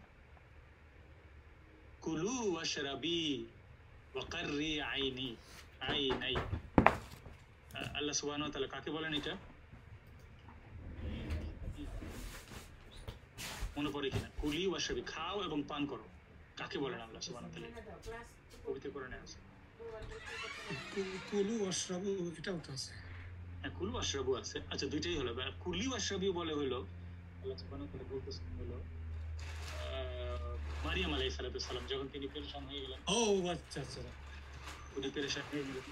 কুলু ওয়াশরাবি ওয়াকাররি আইনি, আইনাই। আল্লাহ সুবহানাহু ওয়া তাআলা কাকে বলেন? এটা মনে পড়ে কিনা? কুলি ওয়াশরাবি, খাও এবং পান করো, কাকে বলেন আল্লাহ সুবহানাহু ওয়া তাআলা? পবিত্র কোরআনে আছে কুলু ওয়াশরাবু, এটাও তো আছে। হ্যাঁ, কুলু ওয়াশরাবু আছে। আচ্ছা, দুইটাই হলো। কুলি ওয়াশরাবি বলে হলো আল্লাহ সুবহানাহু ওয়া তাআলা বলতেছেন হলো মারিয়াম আলাইহিস সালাম যখন তিনি পেরেশান হয়ে গেলেন। ও আচ্ছা আচ্ছা, উনি পেরেশান হয়ে গেলেন,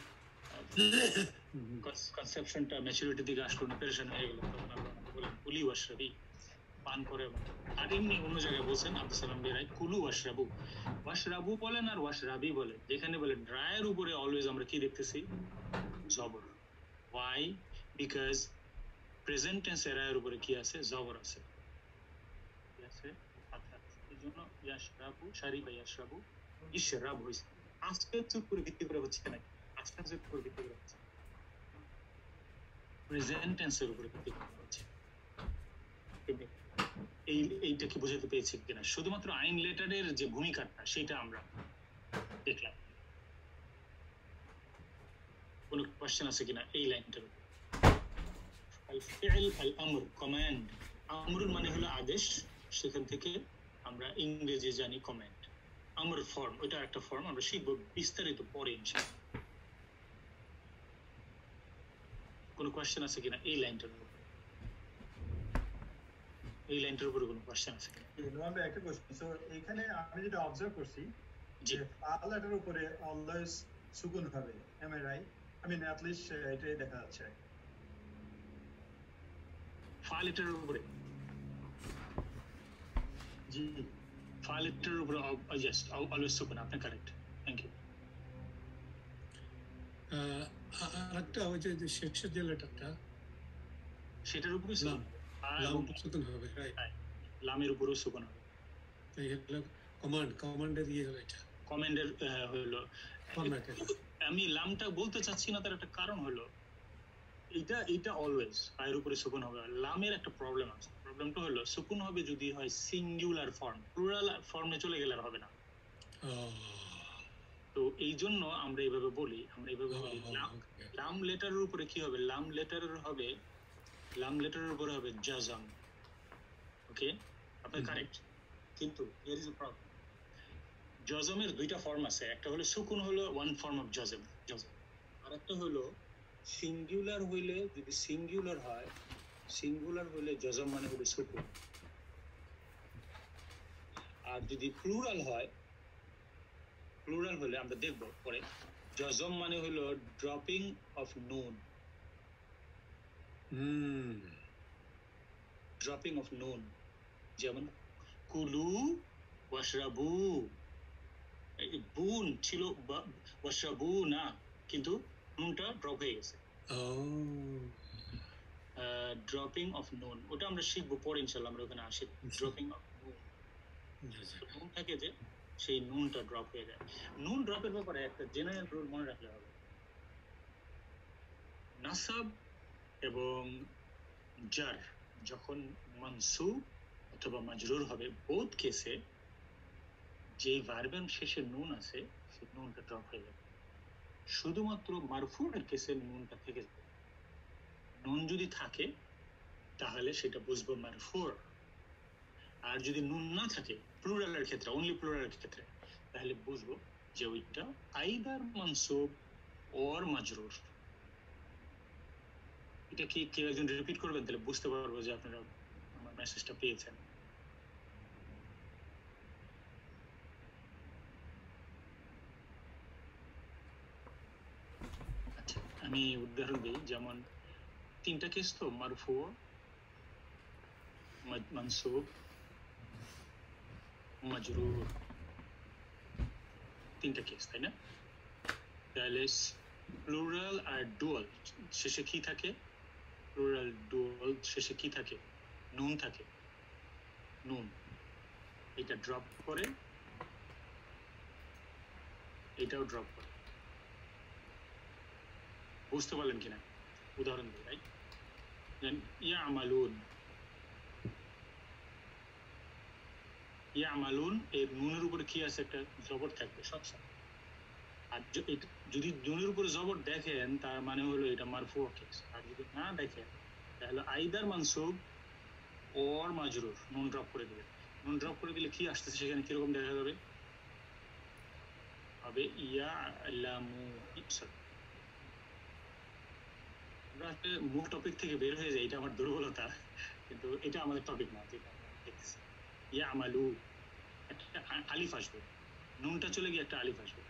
কনসেপশনটা ম্যাচুরিটির দিকে আসলো না, পেরেশান হয়ে গেলেন, তখন আল্লাহ বলেন কুলি ওয়াশরাবি, পান করে। আর এমনি অন্য জায়গায় বলছেন আব্দুল সালাম বেরাই কুলু ওয়াশরাবু, ওয়াশরাবু বলেন আর ওয়াশরাবি বলেন। যেখানে বলে ড্রায়ের উপরে অলওয়েজ আমরা কি দেখতেছি? জবর। ওয়াই? বিকজ প্রেজেন্ট টেন্স এর উপরে কি আছে? জবর আছে, কি আছে? ফাথা। এই জন্য ইয়াশরাবু শারিবা ইয়াশরাবু ইশরাব হইছে আজকের উপর ভিত্তি করে হচ্ছে নাকি আজকের উপর ভিত্তি করে হচ্ছে প্রেজেন্ট টেন্সের উপর ভিত্তি করে হচ্ছে এইটা কি বুঝাতে পেরেছি কিনা শুধুমাত্র আইন লেটারের যে ভূমিকাটা সেটা আমরা দেখলাম কোন কোশ্চেন আছে কিনা এই লাইনটার আল ফিল আল আমর কমান্ড আমর মানে হলো আদেশ সেখান থেকে আমরা ইংরেজি জানি কমান্ড আমর ফর্ম ওটা একটা ফর্ম আমরা শিখব বিস্তারিত পরে ইনশাআল্লাহ কোন কোশ্চেন আছে কিনা এই লাইনটার উপর এই লাইনটার উপর কোন কোশ্চেন আছে কিনা নরমালি একটা কোশ্চেন সো এখানে আমি যেটা অবজার্ভ করছি জি যে ফালাটার উপরে অলওয়েজ সুকুন হবে am I right I mean at least এটাই দেখা যাচ্ছে ফালেটার উপরে জি ফালেটার উপরে yes অলওয়েজ সুকুন আপনি কারেক্ট থ্যাংক ইউ আরেকটা ওই যে শেষের যে লেটারটা সেটার উপরে লাম লাম সুকুন হবে রাইট লামের উপরেও সুকুন হবে এই হলো কমান্ডের ইয়ে হলো এটা কমান্ডের হলো ফরম্যাট আমি লামটা বলতে চাচ্ছি না তার একটা কারণ হলো এইটা অলওয়েজ এর উপরে সুকুন হবে লামের একটা প্রবলেম আছে প্রবলেমটা হলো সুকুন হবে যদি হয় সিঙ্গুলার ফর্ম প্লুরাল ফর্মে চলে গেলে আর হবে না তো এই জন্য আমরা এইভাবে বলি লাম লেটারের উপরে কি হবে লাম লেটারের উপরে হবে জাজাম ওকে আপনি কারেক্ট কিন্তু হিয়ার ইজ এ প্রবলেম জজমের দুইটা ফর্ম আছে একটা হলো সুকুন হলো ওয়ান ফর্ম অফ জজম আর একটা হলো সিঙ্গুলার হইলে যদি সিঙ্গুলার হইলে জজম মানে হলো সুকুন আর যদি প্লুরাল হলে আমরা দেখব পরে জজম মানে হলো ড্রপিং অফ নুন যেমন কুলু ওয়াশরাবু বুন ছিল ওয়াশরাবু না কিন্তু নুনটা ড্রপ হয়ে গেছে ড্রপিং অফ নুন ওটা আমরা শিখবো পরে ইনশাআল্লাহ আমরা ওখানে আসি ড্রপিং অফ নুন থাকে যে সেই নুনটা ড্রপ হয়ে যায় নুন ড্রপের ব্যাপারে একটা জেনারেল রুল মনে রাখলে হবে নাসাব এবং জার যখন মানসুব অথবা মাজরুর হবে বোথ কেসে যে ভার্বের শেষে নুন আছে সেই নুনটা ড্রপ হয়ে যাবে শুধুমাত্র মারফু'র কেসে নুনটা থেকে যাবে নুন যদি থাকে তাহলে সেটা বুঝবো মারফু' আর যদি নুন না থাকে প্লুরালের ক্ষেত্রে অনলি প্লুরালের ক্ষেত্রে তাহলে বুঝবো যে ওইটা আইদার মানসুব অর মাজরুর এটা কি কেউ একজন রিপিট করবেন তাহলে বুঝতে পারবো যে আপনারা আমার মেসেজটা পেয়েছেন আচ্ছা আমি উদাহরণ দিই যেমন তিনটা কেস তো মারফু মানসুব মাজরুর তিনটা কেস তাই না তাহলে প্লুরাল আর ডুয়াল শেষে কি থাকে প্লুরাল ডুয়াল শেষে কি থাকে নুন থাকে নুন এটা ড্রপ করে এটাও ড্রপ করে বুঝতে পারলেন কিনা উদাহরণ দিই রাইট ইয়ামালুন এর নুনের উপরে কি আছে একটা জবর থাকবে সবসময় আর যদি নুনের উপরে জবর দেখেন তার মানে হলো এটা মারফু কেস আর যদি না দেখেন তাহলে আইদার মানসুব অর মাজরুর নুন ড্রপ করে দিলে কি আসতেছে সেখানে কিরকম দেখা যাবে হবে ইয়ালামু আমরা মূল টপিক থেকে বের হয়ে যায় এটা আমার দুর্বলতা কিন্তু এটা আমাদের টপিক না যেটা দেখতেছি ইয়ামালু একটা আলিফ আসবে নুনটা চলে গিয়ে একটা আলিফ আসবে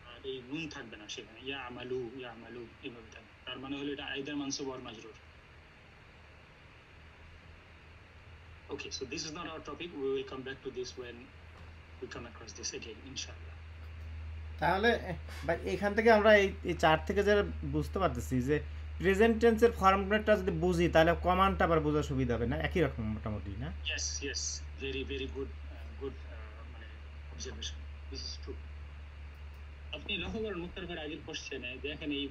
আর এই নুন থাকবে না সেখানে ইয়ামালু এইভাবে থাকবে তার মানে হলো এটা আইদার মানসুব অর মাজরুর Okay, so this is not our topic. We will come back to this when we come across this again, inshallah. তাহলে ভাই এখান থেকে আমরা এই চার থেকে যারা বুঝতে পারতেছি যে প্রেজেন্ট টেন্সের ফর্মটা যদি বুঝি তাহলে কমান্ডটা আবার বোঝা সুবিধা হবে না, একই রকম মোটামুটি না? ইয়েস ভেরি গুড মানে অবজারভেশন, দিস ইজ ট্রু। আপনি লক্ষ্য করেন মুক্তার ভাইয়ের আগের কোশ্চেনে দেখেন এই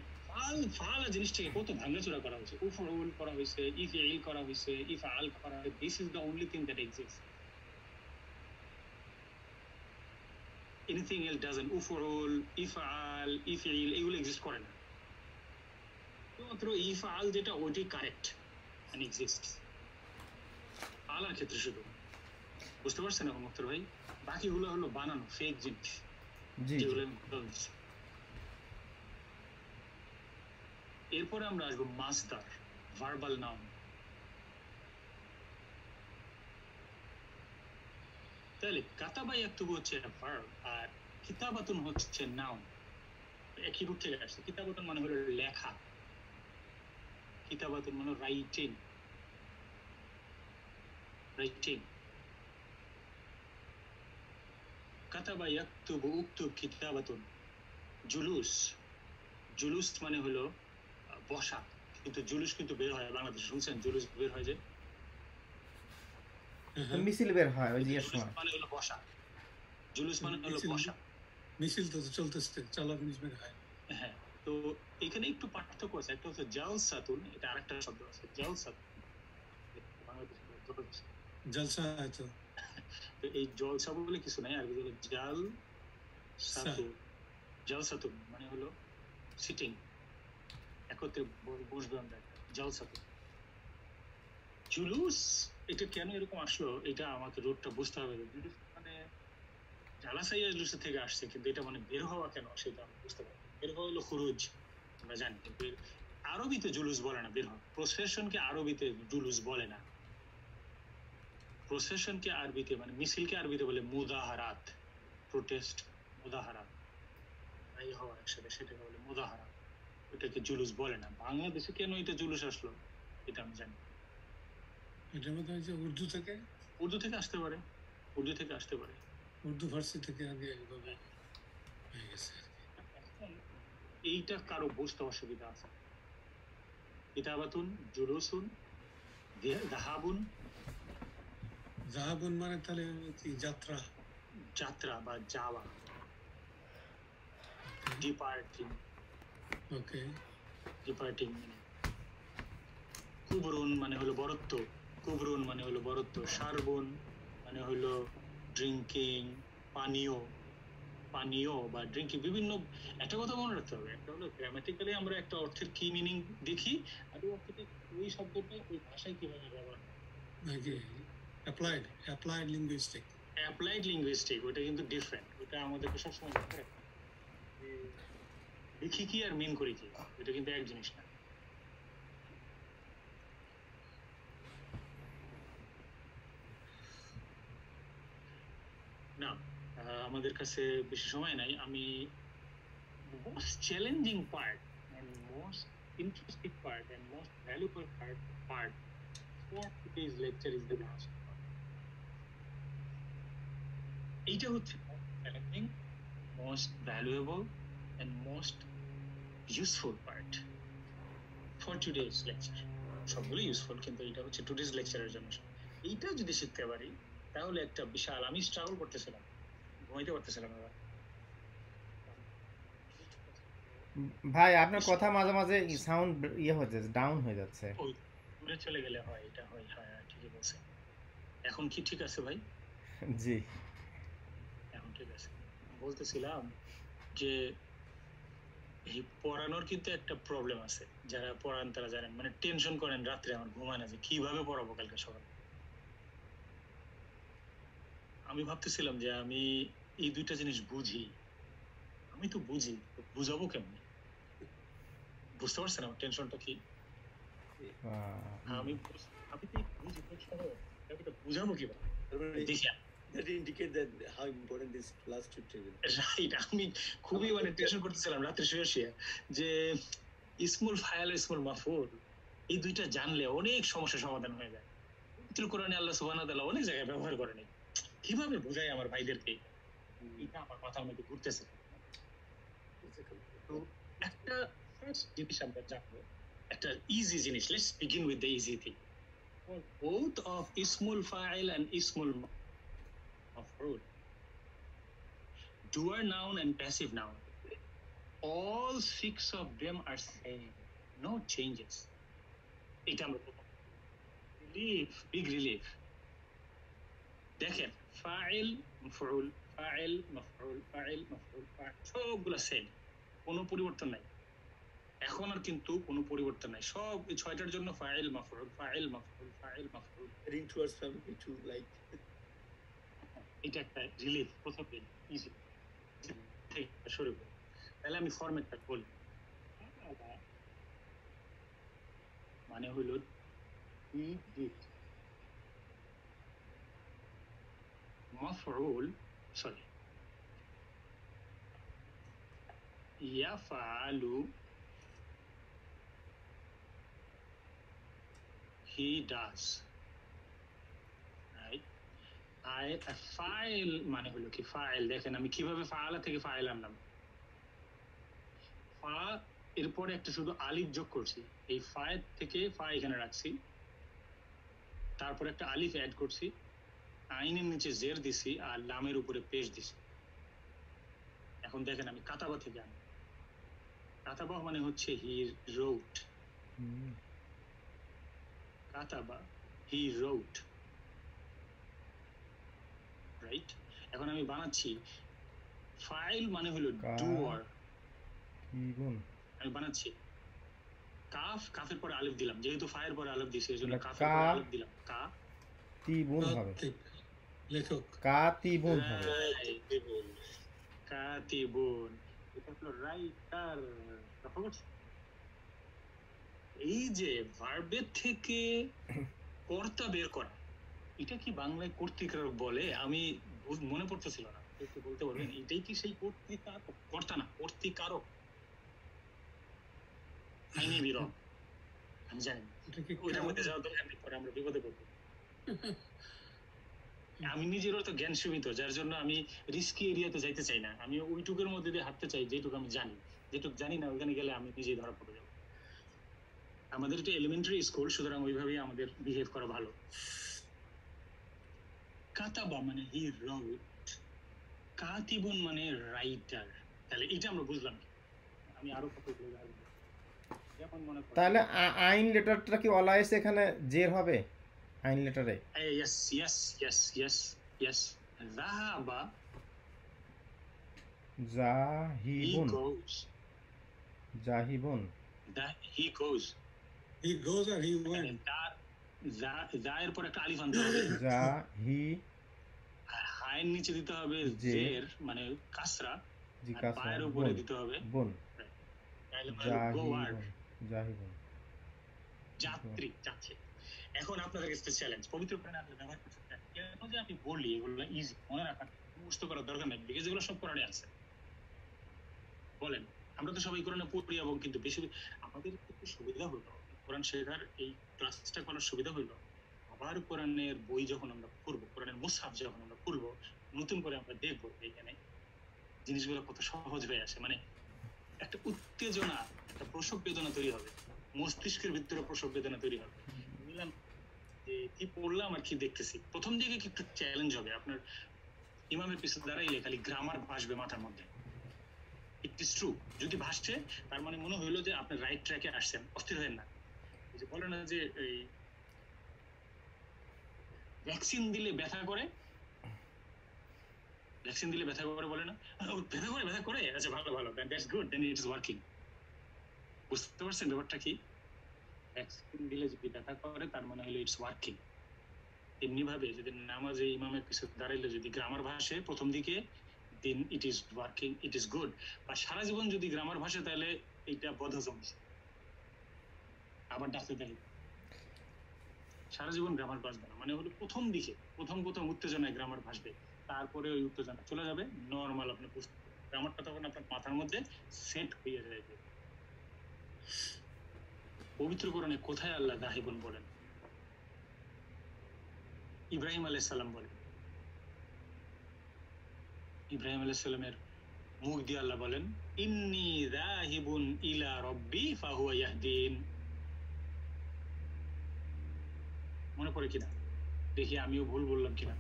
ফালা জিনিসটাকে কত ভাঙাচোরা করা হয়েছে, উফউল করা হয়েছে, ইফইল করা হয়েছে, ইফআল করা হয়েছে। This is the only thing that exist, anything else doesn't. উফউল, ইফআল, ইফইল এগুলো এক্সিস্ট করে না। শুধুমাত্র ইফআল যেটা ওইটাই কারেক্ট এন্ড এক্সিস্ট আলার ক্ষেত্রে শুধু। বুঝতে পারছেন এখন মুক্তার ভাই? বাকিগুলো হলো বানানো ফেক জিনিস জি জি। যেগুলো আমি বলছি। এরপরে আমরা আসবো মাসদার, ভার্বাল নাউন। তাহলে কাতাবা ইয়াকতুবু হচ্ছে ভার্ব আর কিতাবাতুন হচ্ছে নাউন। একই রূপ থেকে আসছে। কিতাবাতুন মানে হলো লেখা, কিতাবাতুন মানে রাইটিং, রাইটিং। কাতাবা ইয়াকতুবু উক্তুব কিতাবাতুন। জুলুস, জুলুস মানে হলো বসা, কিন্তু জুলুস কিন্তু বের হয় বাংলাদেশে, শুনছেন জুলুস বের হয় যে? তো মিছিল বের হয় ওই জিয়ার জুলুস সময়। মানে হলো বসা, জুলুস মানে হলো মিছিল- বসা। মিছিল তো চলতেছে, চালা জিনিস বের হয়। হ্যাঁ, তো এখানে একটু পার্থক্য আছে। একটা হচ্ছে জালসাতুন, এটা আরেকটা শব্দ আছে জালসাতুন, বাংলাদেশে জলসা। জলসা হয়তো তো এই জলসা বলে কিছু নাই, আরবি হলো জাল সাতু। জালসাতুন মানে হলো সিটিং, একত্রে বসবে আমরা, জালসাতুন। জুলুস এটা কেন এরকম আসলো এটা আমাকে রুটটা বুঝতে হবে। জুলুস মানে জালাসাইয়া জুলুস থেকে আসছে, কিন্তু এটা মানে বের হওয়া কেন সেটা আমি বুঝতে পারি। বের হওয়া হলো খুরুজ, আমরা জানি, কিন্তু আরবিতে জুলুস বলে না বের হওয়া। প্রসেশনকে আরবিতে জুলুস বলে না। প্রসেশনকে আরবিতে মানে মিছিলকে আরবিতে বলে মুদাহারাত, প্রোটেস্ট, মুদাহারাত, এই হওয়া একসাথে, সেটাকে বলে মুদাহারাত। ওটাকে জুলুস বলে না। বাংলাদেশে কেন এটা জুলুস আসলো এটা আমি জানি। এটার মধ্যে হচ্ছে উর্দু থেকে, উর্দু থেকে আসতে পারে, উর্দু থেকে আসতে পারে। উর্দু ফার্সি থেকে আগে এইভাবে হয়ে গেছে আর কি। এখন এইটা কারো বুঝতে অসুবিধা আছে। কিতাবাতুন, জুলুসুন, দাহাবুন, জাহাবুন মানে তাহলে কি যাত্রা? যাত্রা বা যাওয়া, ডিপার্টিং, ওকে, ডিপার্টিং মানে। কুবরুন মানে হলো বরত্ব, কুবরুন মানে হলো বরত্ব। সারবুন মানে হলো ড্রিঙ্কিং, পানীয়, পানীয় বা ড্রিঙ্কিং। বিভিন্ন, একটা কথা মনে রাখতে হবে, একটা হলো গ্রামাটিক্যালি আমরা একটা অর্থের কি মিনিং দেখি, আর ওই অর্থটা ওই শব্দটা ওই ভাষায় কিভাবে ব্যবহার হয়। নাকি অ্যাপ্লাইড লিঙ্গুইস্টিক। অ্যাপ্লাইড লিঙ্গুইস্টিক ওটা কিন্তু ডিফারেন্ট, ওটা আমাদেরকে সবসময় দেখতে হবে। দেখি কি আর মিন করি কি, এটা কিন্তু এক জিনিস না। না, আমাদের কাছে বেশি সময় নাই। আমি most challenging part and most interesting part and most valuable part for today's lecture is the last part. এইটা হচ্ছে challenging, most valuable and most useful part for today's lecture. সবগুলো ইউজফুল, কিন্তু এটা হচ্ছে টুডেজ লেকচারের জন্য। এইটা যদি শিখতে পারি তাহলে একটা বিশাল, আমি স্ট্রাগল করতেছিলাম, ঘুমাইতে পারতেছিলাম না। ভাই আপনার কথা মাঝে মাঝে সাউন্ড ইয়ে হয়ে যাচ্ছে, ডাউন হয়ে যাচ্ছে। ওই দূরে চলে গেলে হয়, এটা হয়। হ্যাঁ ঠিকই বলছেন। এখন কি ঠিক আছে ভাই? জি এখন ঠিক আছে। বলতেছিলাম যে এই পড়ানোর কিন্তু একটা প্রবলেম আছে। যারা পড়ান তারা জানেন, মানে টেনশন করেন রাত্রে আমার ঘুমায় না যে কিভাবে পড়াবো কালকে সকালে। আমি ভাবতেছিলাম যে আমি এই দুইটা জিনিস বুঝি, আমি তো বুঝি, তো বুঝাবো কেমনে? বুঝতে পারছেন আমার টেনশনটা কি? আমি আমি তো বুঝি, আমি তো বুঝাবো কিভাবে? দেখি That indicate that how important this last chapter will be. Right, আমি খুবই মানে টেনশন করতেছিলাম রাত্রে শুয়ে শুয়ে যে ইসমুল ফাইল, ইসমুল মাফুল, এই দুইটা জানলে অনেক সমস্যার সমাধান হয়ে যায়। পবিত্র কোরআনে আল্লাহ সুবহানাহু ওয়া তাআলা অনেক জায়গায় ব্যবহার করেন। কিভাবে বোঝাই আমার ভাইদেরকে, এটা আমার মাথার মধ্যে ঘুরতেছে। তো একটা ফার্স্ট জিনিস আমরা জানবো একটা ইজি জিনিস, let's begin with the easy thing. both of ismul fa'il and ismul maf'ul, doer noun and passive noun, all 6 of them are same, no changes. এটা আমরা রিলিফ, বিগ রিলিফ। দেখেন ফাইল মাফউল, ফাইল মাফউল, ফাইল মাফউল, সবগুলো সেম, কোনো পরিবর্তন নাই। এখন আর কিন্তু কোনো পরিবর্তন নাই, সব এই 6টার জন্য ফাইল মাফউল, ফাইল মাফউল, ফাইল মাফউল। Heading towards family to like এটা একটা রিলিফ, প্রথম দিন ইজি শুরু করি। তাহলে আমি ফরম্যাটটা বলি, মানে হলো মাফউল, সরি, ইয়াফআলু, he does, right? ফাইল মানে হলো কি, ফাইল দেখেন আমি কিভাবে ফাআলা থেকে ফাইল আনলাম। ফা এরপরে একটা শুধু আলিফ যোগ করছি, এই ফায়ের থেকে ফা এখানে রাখছি, তারপর একটা আলিফ অ্যাড করছি, আইনের নিচে জের দিছি আর লামের উপরে পেশ দিছি। এখন দেখেন আমি কাতাবা থেকে আনি, কাতাবা মানে হচ্ছে হি রোট, কাতাবা হি রোট, রাইট? এখন আমি বানাচ্ছি ফাইল মানে হলো ডুয়ার, আমি বানাচ্ছি কাফ, কাফের পরে আলিফ দিলাম, যেহেতু ফায়ের পরে আলিফ দিছি এজন্য কাফের পরে আলিফ দিলাম, কা তিবুন হবে, লেখক কাতিবুন হবে, কাতিবুন, এটা হলো রাইটার। এই যে ভার্বের থেকে কর্তা বের করা, এটা কি বাংলায় কর্তৃকারক বলে? আমি মনে পড়তেছিল না, একটু বলতে পারবেন এটাই কি সেই কর্তৃকারক? কর্তা না, কর্তৃকারক। আইনি বিরল, আমি জানি ওইটার মধ্যে যাওয়ার দরকার নেই, পরে আমরা বিপদে পড়বো। আমি নিজেরও তো জ্ঞান সীমিত, যার জন্য আমি রিস্কি এরিয়াতে যাইতে চাই না, আমি ওইটুকুর মধ্যে দিয়ে হাঁটতে চাই যেটুকু আমি জানি, যেটুকু জানি না ওইখানে গেলে আমি নিজেই ধরা পড়ে যাবো। আমাদের এটা এলিমেন্টারি স্কুল, সুতরাং ওইভাবেই আমাদের বিহেভ করা ভালো। কাতাবা মানে হি রোট, কাতিবুন মানে রাইটার, তাহলে এটা আমরা বুঝলাম। আমি আরো কত যেমন মনে করেন, তাহলে আইন লেটারটা কি অলওয়েজ এখানে জের হবে? আইন লেটারে yes yes yes yes yes, যাহাবা he জাহিবুন, goes, জাহিবুন, he goes, he goes or he মানে went, যা এর পর একটা আলিফ আনতে হবে, জাহি হায়ের নিচে দিতে হবে জের, জের মানে কাসরা, জি আর কাসরা, পায়ের উপরে বুন, দিতে হবে বুন, তাহলে মানে গোয়ার্ড, জাহিবুন, জাহিবুন, যাত্রী, যাচ্ছে। এখন আপনাদের কাছে চ্যালেঞ্জ, পবিত্র কোরআনে আপনি ব্যবহার করছেন কেন? যে আমি বলি এগুলো ইজি মনে রাখা, মুখস্থ করার দরকার নেই, বিকজ এগুলো সব কোরআনে আছে। বলেন, আমরা তো সবাই কোরআনে পড়ি, এবং কিন্তু বেশি আমাদের একটু সুবিধা হলো কোরআন শেখার, এই ক্লাসটা করার সুবিধা হলো, আবার কোরআনের বই যখন আমরা পড়বো, কোরআনের মুসহাফ যখন আমরা পড়বো, নতুন করে আমরা দেখবো এখানে জিনিসগুলো কত সহজ হয়ে আসে। মানে একটা উত্তেজনা, একটা প্রসব বেদনা তৈরি হবে, মস্তিষ্কের ভিতরে প্রসব বেদনা তৈরি হবে, বুঝলাম যে কি পড়লাম আর কি দেখতেছি। প্রথম দিকে একটু চ্যালেঞ্জ হবে, আপনার ইমামের পিছনে দাঁড়াইলে খালি গ্রামার ভাসবে মাথার মধ্যে, ইট ইজ ট্রু। যদি ভাসছে তার মানে মনে হইলো যে আপনি রাইট ট্র্যাকে আসছেন, অস্থির হবেন না। যে বলে না যে এই ভ্যাকসিন দিলে ব্যথা করে, ভ্যাকসিন দিলে ব্যথা করে বলে না, ব্যথা করে, ব্যথা করে, আচ্ছা ভালো ভালো, that's good, then it is working. বুঝতে পারছেন ব্যাপারটা কি? ভ্যাকসিন দিলে যদি ব্যথা করে তার মানে হলো ইটস ওয়ার্কিং। এমনি ভাবে যদি নামাজে ইমামের পিছনে দাঁড়াইলে যদি গ্রামার ভাসে প্রথম দিকে, then it is working, it is good. বা সারা জীবন যদি গ্রামার ভাসে তাহলে এটা বদহজম। আবার ডাক্তার দেখে সারা জীবন গ্রামার ভাসবে না, মানে হলো প্রথম দিকে প্রথম উত্তেজনায় গ্রামার ভাসবে, তারপরে ওই উত্তেজনা চলে যাবে, নর্মাল আপনি গ্রামারটা তখন আপনার মাথার মধ্যে সেট হয়ে যাবে। পবিত্র কোরআনে কোথায় আল্লাহ দাহিবুন বলেন? ইব্রাহিম আলাইহিস সালাম বলেন, ইব্রাহিম আলাইহিস সালামের মুখ দিয়ে আল্লাহ বলেন, ইন্নী যাহিবুন ইলা রাব্বি ফাহুয়া ইয়াহদিন, মনে পড়ে কিনা দেখি আমিও ভুল বললাম কিনা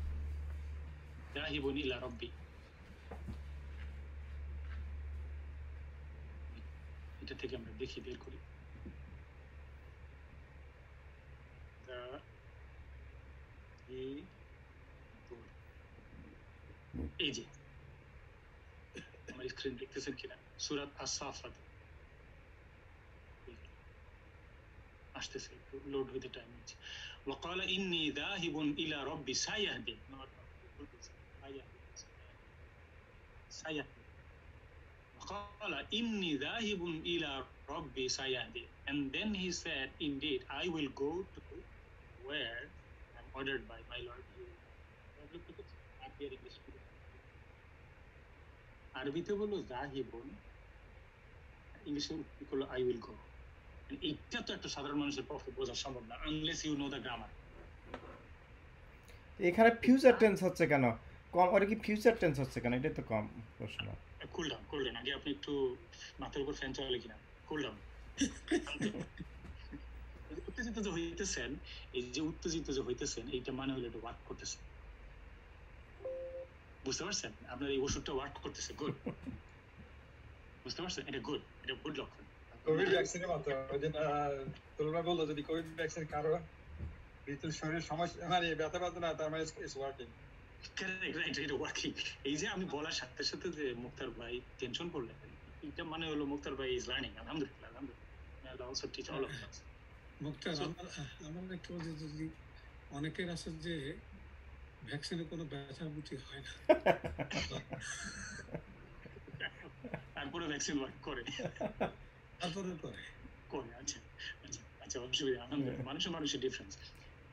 যাহিবুন ইলা রাব্বি এটা থেকে আমরা দেখি বের করি এই যে আমার স্ক্রিন দেখতেছেন কিনা সূরা আস-সাফাত আসতেছে লোড হইতে টাইম নিচ্ছে وقال إني ذاهب إلى ربي سيهدين وقال إني ذاهب إلى ربي سيهدين and then he said indeed I will go to where I'm ordered by my Lord আরবিতে বললো জাহিবুন ইংলিশে বললো I will go এইটা তো একটা সাধারণ মানুষের পক্ষে বোঝা সম্ভব না unless you know the grammar এখানে ফিউচার টেন্স হচ্ছে কেন কম ওর কি ফিউচার টেন্স হচ্ছে কেন এটা তো কম প্রশ্ন কুল ডাউন আগে আপনি একটু মাথার উপর ফ্যান চালালে কিনা কুল ডাউন উত্তেজিত যে হইতেছেন এই যে উত্তেজিত যে হইতেছেন এইটা মানে হলো এটা ওয়ার্ক করতেছে বুঝতে পারছেন আপনার এই ওষুধটা ওয়ার্ক করতেছে গুড বুঝতে পারছেন এটা গুড লক্ষণ কোভিড ভ্যাকসিনের মতো তোমরা বললো যদি কোভিড ভ্যাকসিন কারো ভিতর শরীরের সমস্যা মানে ব্যথা না তার মানে ইটস ওয়ার্কিং রাইট এটা ওয়ার্কিং এই যে আমি বলার সাথে সাথে যে মুক্তার ভাই টেনশন করলেন এটা মানে হলো মুক্তার ভাই ইজ লার্নিং আলহামদুলিল্লাহ Allah also teach all of us Mukhtar আমার একটু যদি অনেকের আছে যে ভ্যাকসিনে কোনো ব্যথা বুঝি হয় না তারপরে ভ্যাকসিন ওয়ার্ক করে তারপরে করে আচ্ছা আচ্ছা আচ্ছা অবশ্যই আলহামদুলিল্লাহ মানুষের ডিফারেন্স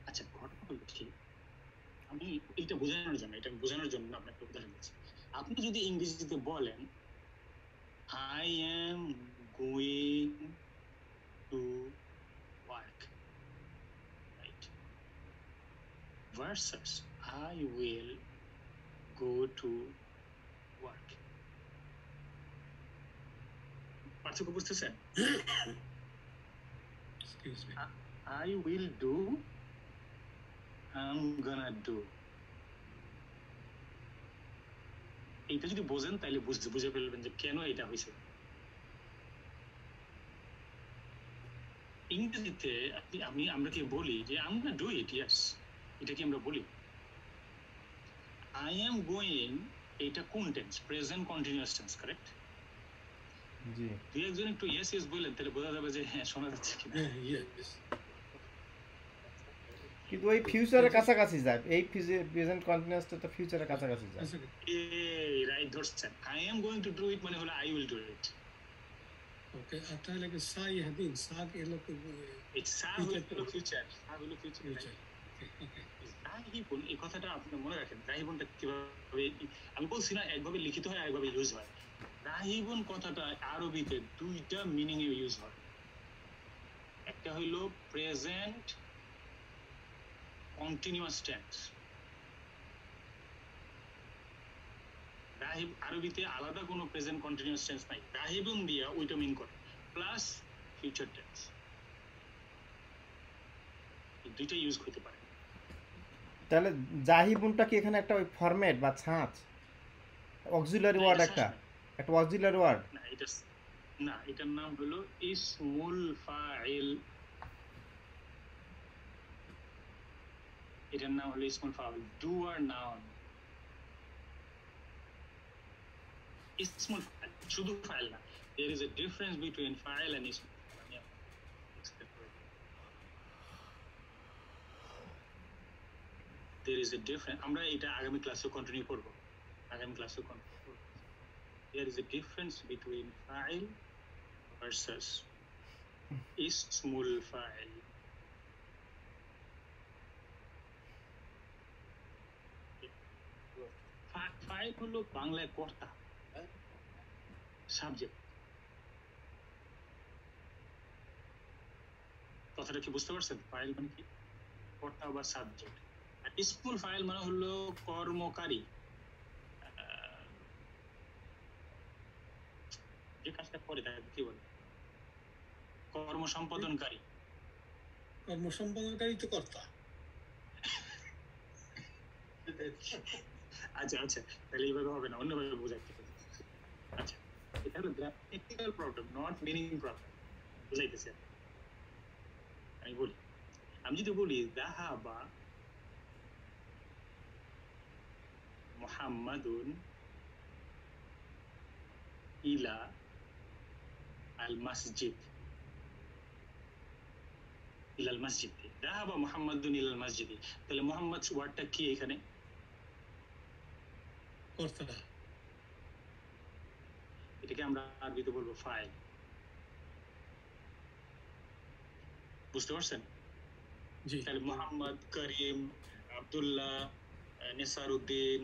আচ্ছা ঘটনা হলো কি আমি এটা বোঝানোর জন্য আপনাকে উদাহরণ দিচ্ছি আপনি যদি ইংরেজিতে বলেন I am going to work right versus I will go to work পার্থক্য বুঝতেছেন excuse me I will do I'm gonna do এইটা যদি বোঝেন তাহলে বুঝে ফেলবেন যে কেন এটা হয়েছে ইংরেজিতে আমরা কি বলি যে I'm gonna do it yes এটা কি আমরা বলি I am going এটা কোন tense present continuous tense correct জি দুই একজন একটু ইয়েস ইয়েস বললেন তাহলে বোঝা যাবে যে হ্যাঁ শোনা যাচ্ছে কিনা ইয়েস কিন্তু ওই ফিউচারের কাছাকাছি যায় এই প্রেজেন্ট কন্টিনিউয়াসটা তো ফিউচারের কাছাকাছি যায় এই রাইট ধরছেন I am going to do it মানে হলো I will do it ওকে আর তাহলে কি সাই হাদিন সাক এলো it's সা হলো ফিউচার ওকে জাহিবুন এই কথাটা আপনি মনে রাখেন জাহিবুনটা কিভাবে আমি বলছি না একভাবে লিখিত হয় একভাবে ইউজ হয় জাহিবুন কথাটা আরবিতে দুইটা মিনিং এ ইউজ হয় একটা হলো প্রেজেন্ট কন্টিনিউয়াস টেন্স রাহিব আরবিতে আলাদা কোনো প্রেজেন্ট কন্টিনিউয়াস টেন্স নাই রাহিবুন দিয়া ওইটা মিন করে প্লাস ফিউচার টেন্স এই দুইটা ইউজ করতে পারে তাহলে জাহিবুনটা কি এখানে একটা ওই ফরম্যাট বা ছাঁচ অক্সিলারি ওয়ার্ড একটা অক্সিলারি ওয়ার্ড না এটার নাম হলো ইসমুল ফাইল এটার নাম হলো ইসমুল ফাইল ডুয়ার নাউন ইসমুল ফাইল শুধু ফাইল না there is a difference between file and ism there is a difference আমরা এটা আগামী ক্লাসে কন্টিনিউ করব there is a difference between file versus ismul fa'il file হলো বাংলায় কর্তা সাবজেক্ট কথাটা কি বুঝতে পারছেন ফাইল মানে কি কর্তা বা সাবজেক্ট আর ইসমুল ফাইল মানে হলো কর্মকারী যে কাজটা করে তাকে কি বলে কর্ম সম্পাদনকারী তো কর্তা আচ্ছা আচ্ছা, তাহলে এইভাবে হবে না, অন্যভাবে বোঝাতে হবে। আচ্ছা, এটা হলো technical problem, not meaning problem. বুঝাইতেছি আমি বলি, আমি যদি বলি যাহাবা মুহাম্মাদুন ইলা আল মসজিদ, ইলাল মসজিদ, যাহাবা মুহাম্মাদুন ইলাল মসজিদ, তাহলে মুহাম্মদ ওয়ার্ডটা কি এখানে? কর্তা। এটাকে আমরা আরবিতে বলবো ফাইল। বুঝতে পারছেন? জি, তাহলে মোহাম্মদ, করিম, আব্দুল্লাহ, নেসারউদ্দিন,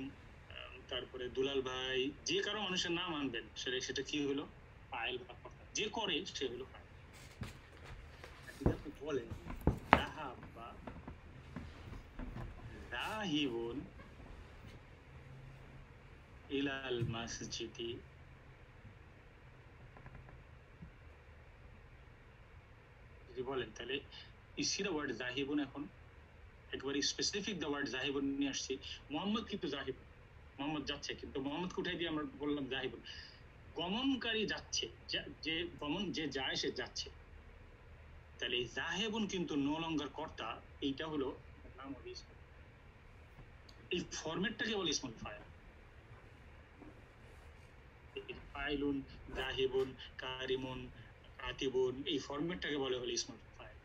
তারপরে দুলাল ভাই, যে কারো মানুষের নাম আনবেন সেটা কি হলো? ফাইল বা কর্তা। যে করে সে হলো ফাইল। যদি আপনি বলেন যাহাবা যাহিবুন ইলাল মসজিদি, যদি বলেন তাহলে ইসি দ্য ওয়ার্ড জাহিবুন, এখন একবারে স্পেসিফিক দ্য ওয়ার্ড জাহিবুন নিয়ে আসছি। মোহাম্মদ কিন্তু জাহিবুন, মোহাম্মদ যাচ্ছে, কিন্তু মোহাম্মদ কোথায় দিয়ে আমরা বললাম জাহিবুন? গমনকারী যাচ্ছে, যে গমন, যে যায় সে যাচ্ছে। তাহলে এই জাহেবুন কিন্তু নো লঙ্গার কর্তা, এইটা হলো নাম হবে ইসমুল। এই ফরম্যাটটাকে বলে ইসমুল ফাইল। ফাইলুন, জাহিবুন, কারিমুন, কাতিবুন, এই ফরম্যাটটাকে বলে হলো ইসমুল ফাইল।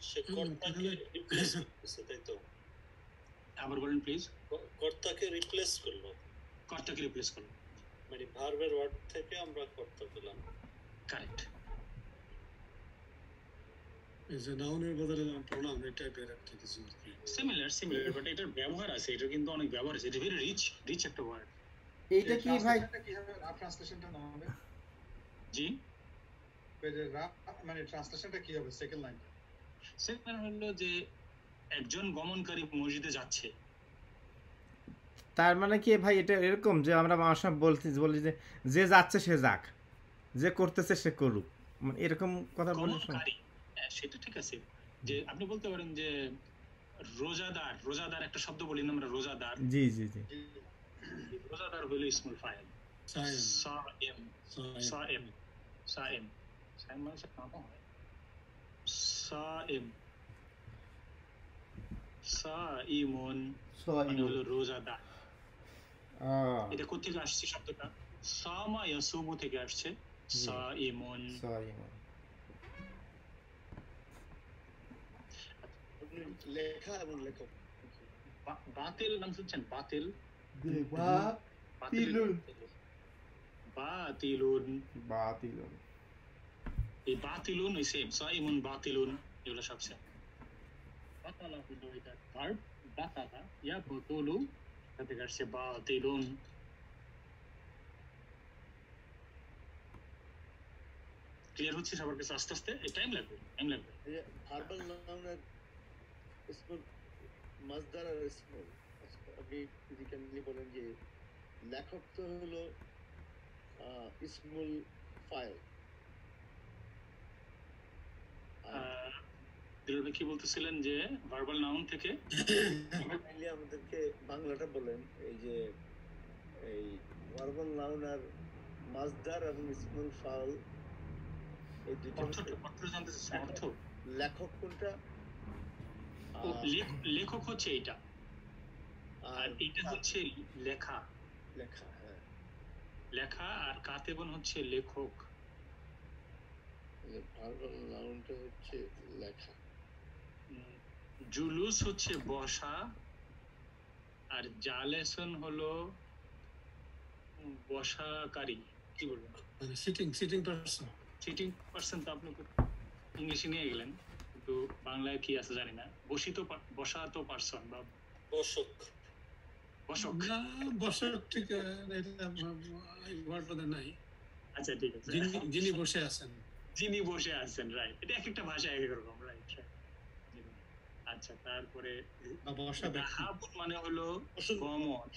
সে কর্তাকে রিপ্লেস করতেছে, তাই তো? আবার বলেন প্লিজ। কর্তাকে রিপ্লেস করলো, কর্তাকে রিপ্লেস করলো, মানে ভার্বের ওয়ার্ড থেকে আমরা কর্তা পেলাম। কারেক্ট। এই যে নাউনের বদলে প্রোনাউন, এই টাইপের একটা কিছু আর কি। সিমিলার, বাট এটার ব্যবহার আছে, এটা কিন্তু অনেক ব্যবহার আছে, এটা ভেরি রিচ একটা ওয়ার্ড। এইটা কি ভাই? কি হবে রাফ ট্রান্সলেশনটা না হবে? জি, ওই যে রাফ মানে ট্রান্সলেশনটা কি হবে সেকেন্ড লাইন? সেখানে হলো যে একজন গমনকারী মসজিদে যাচ্ছে। তার মানে কি ভাই এটা এরকম যে আমরা মানুষ বলি যে যে যাচ্ছে সে যাক, যে করতেছে সে করুক, মানে এরকম কথা বলি। গমনকারী, সেটা ঠিক আছে। যে আপনি বলতে পারেন যে রোজাদার একটা শব্দ বলি না আমরা, রোজাদার। জি জি জি। রোজাদার হলো ইসমুল ফাইল। সায়েম, সায়েম, সায়েম, সায়েম, সায়েম মানে সে কাঁপা হয়। সায়েম, সাইমুন মানে হলো রোজাদার। এটা কোথেকে আসছে শব্দটা? সামা ইয়াসুমু থেকে আসছে, সাইমুন। লেখা এবং লেখক। বাতিল নাম শুনছেন? বাতিল, বাতিলুন, বাতিলুন, বাতিলুন। এই বাতিলুন ওই সেম, সাইমুন বাতিলুন, এগুলো সব সেম। বাতালা হলো এটা ভার্ব, বাতালা ইয়া বতুলু তাতে আসছে বাতিলুন। ক্লিয়ার হচ্ছে সবার কাছে? আস্তে আস্তে টাইম লাগবে। এই যে ভার্বাল নাউনের ইসমুল মাজদার আর ইসমুল, আপনি ফিজিক্যালি বলেন যে লেখক তো হলো ইসমুল ফাইল। দিলরুল কি বলতেছিলেন যে ভার্বাল নাউন থেকে আমাদেরকে বাংলাটা বলেন, এই যে এই ভার্বাল নাউন আর মাজদার এবং ইসমুল ফাইল, এই দুটো অর্থ জানতে চাচ্ছেন? অর্থ লেখক কোনটা? লেখক হচ্ছে এইটা, আর এটা হচ্ছে লেখা। লেখা, হ্যাঁ, লেখা। আর কাতেবন হচ্ছে লেখক। ভার্বাল নাউনটা হচ্ছে লেখা। জুলুস হচ্ছে বসা, আর জালেসন হলো বসাকারী। কি বলবেন? মানে সিটিং পারসন। তো আপনি ইংলিশে নিয়ে গেলেন, কিন্তু বাংলায় কি আছে জানি না। বসা তো পারসন বা বসক। না, বসক ঠিক এটা ওয়ার্ডটা নাই। আচ্ছা ঠিক আছে, যিনি বসে আছেন, যিনি বসে আছেন, রাইট। এটা এক একটা ভাষা এক রকম, রাইট। আচ্ছা, তারপরে দাহাবুন মানে হলো গমন,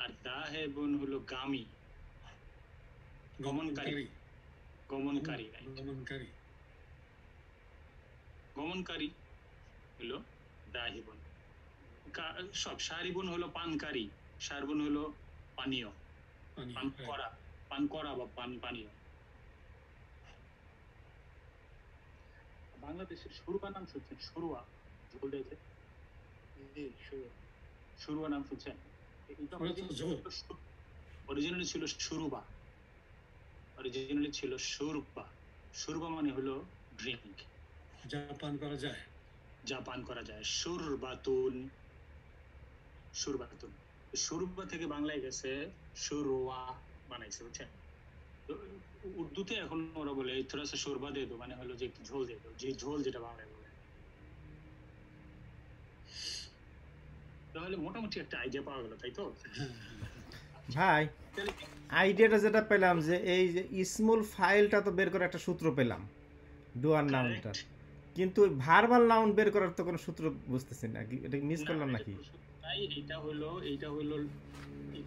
আর দাহেবুন হলো গামী, গমনকারী। গমনকারী হলো দাহিবন। সব শারিবন হলো পানকারী, শারবন হলো পানীয়, পানি, পান right. করা, পান করা বা পানীয়। বাংলাদেশের শুরুয়া নাম শুনছেন? শুরুয়া, ঝোল দিয়েছে জি শুরু শুরুয়া নাম শুনছেন? এটা শুরুয়া তো ঝোল। অরিজিনালি ছিল শুরুবা, অরিজিনালি ছিল শুরবা। শুরবা মানে হলো ড্রিঙ্ক, যা পান করা যায়। যা পান করা যায়। শুরবাতুন, শুরবাতুন। শুরবা থেকে বাংলায় গেছে শুরুয়া বানাইছে, বুঝছেন? তো উর্দুতে এখন ওরা বলে এই থোড়া সা শোরবা দিয়ে দো, মানে হলো যে একটু ঝোল দিয়ে দো, যে ঝোল যেটা বাংলায় বলে। তাহলে মোটামুটি একটা আইডিয়া পাওয়া গেল, তাই তো? ভাই আইডিয়াটা যেটা পেলাম যে এই যে ইসমুল ফাইলটা তো বের করে একটা সূত্র পেলাম ডুয়াল নাউনটা, কিন্তু ওই ভার্বাল নাউন বের করার তো কোনো সূত্র বুঝতেছি না, এটা মিস করলাম নাকি? তাই এইটা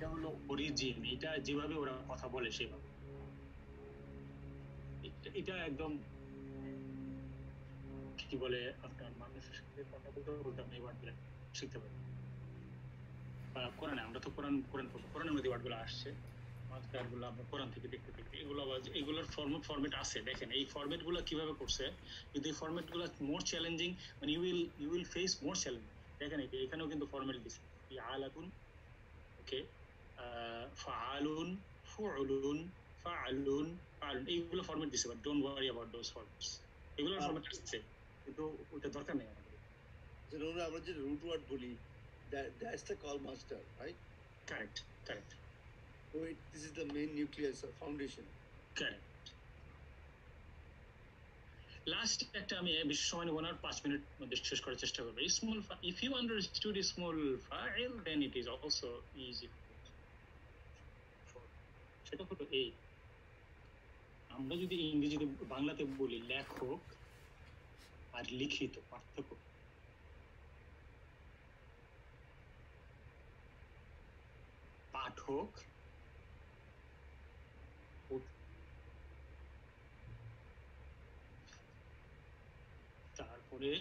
হলো অরিজিন, এটা যেভাবে ওরা কথা বলে সেভাবে। এটা একদম কি বলে, আপনার মানুষের সাথে কথা বলতে বলতে আপনি এই ওয়ার্ডগুলো শিখতে পারবেন। কোরআনে আমরা তো কোরআনের মধ্যে ওয়ার্ডগুলো আসছে, মাঝখানগুলো আমরা কোরআন থেকে দেখতে দেখতে এগুলোর ফরম্যাট আছে। দেখেন এই ফরম্যাটগুলো কিভাবে করছে, কিন্তু এই ফরম্যাটগুলো মোর চ্যালেঞ্জিং, মানে you will face more challenge. দেখেন এখানেও কিন্তু ফরম্যাট দিছে, আলাতুন, ওকে, ফাআলুন, ফুউলুন, ফাআলুন, ফাআলুন, এইগুলো ফরম্যাট দিছে, but don't worry about those formats. এগুলোর ফরম্যাট আসছে, কিন্তু ওটা দরকার নেই আমাদের। যেমন আমরা যে রুট ওয়ার্ড বলি, that's the call master, right? Correct. So this is the main nucleus or foundation. Correct. Last একটা আমি বেশি সময় নেব না, 5 মিনিট মধ্যে শেষ করার চেষ্টা করবো। Small, if you understood small file then it is also easy. সেটা হলো এই, আমরা যদি ইংরেজিতে বাংলাতে বলি লেখক আর লিখিত পার্থক্য। পাঠক, তারপরে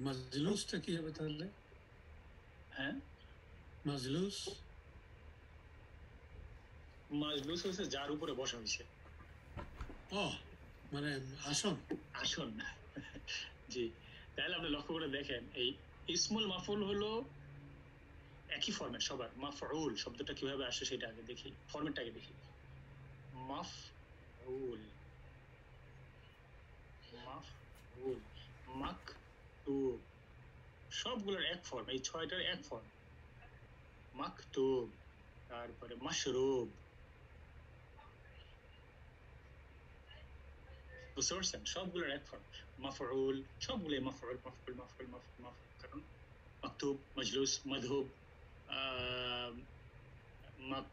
মাজলুসটা কি হবে তাহলে? হ্যাঁ, মাজলুস হচ্ছে যার উপরে বসা হয়েছে। ও মানে আসন। জি, তাহলে আপনি লক্ষ্য করে দেখেন এই ইসমুল মাফউল হলো একই ফরম্যাট সবার। মাফউল শব্দটা কিভাবে আসে সেটা আগে দেখি, ফরম্যাটটা আগে দেখি। মাফউল, মাকতুব, সবগুলোর এক ফর্ম, এই 6টার এক ফর্ম। মাকতুব, তারপরে মাশরুব, বুঝতে পারছেন? সবগুলোর এক ফর্ম। মাফউল, সবগুলোই মাফউল, কারণ মাকতুব, মাজলুস, মাদহুব,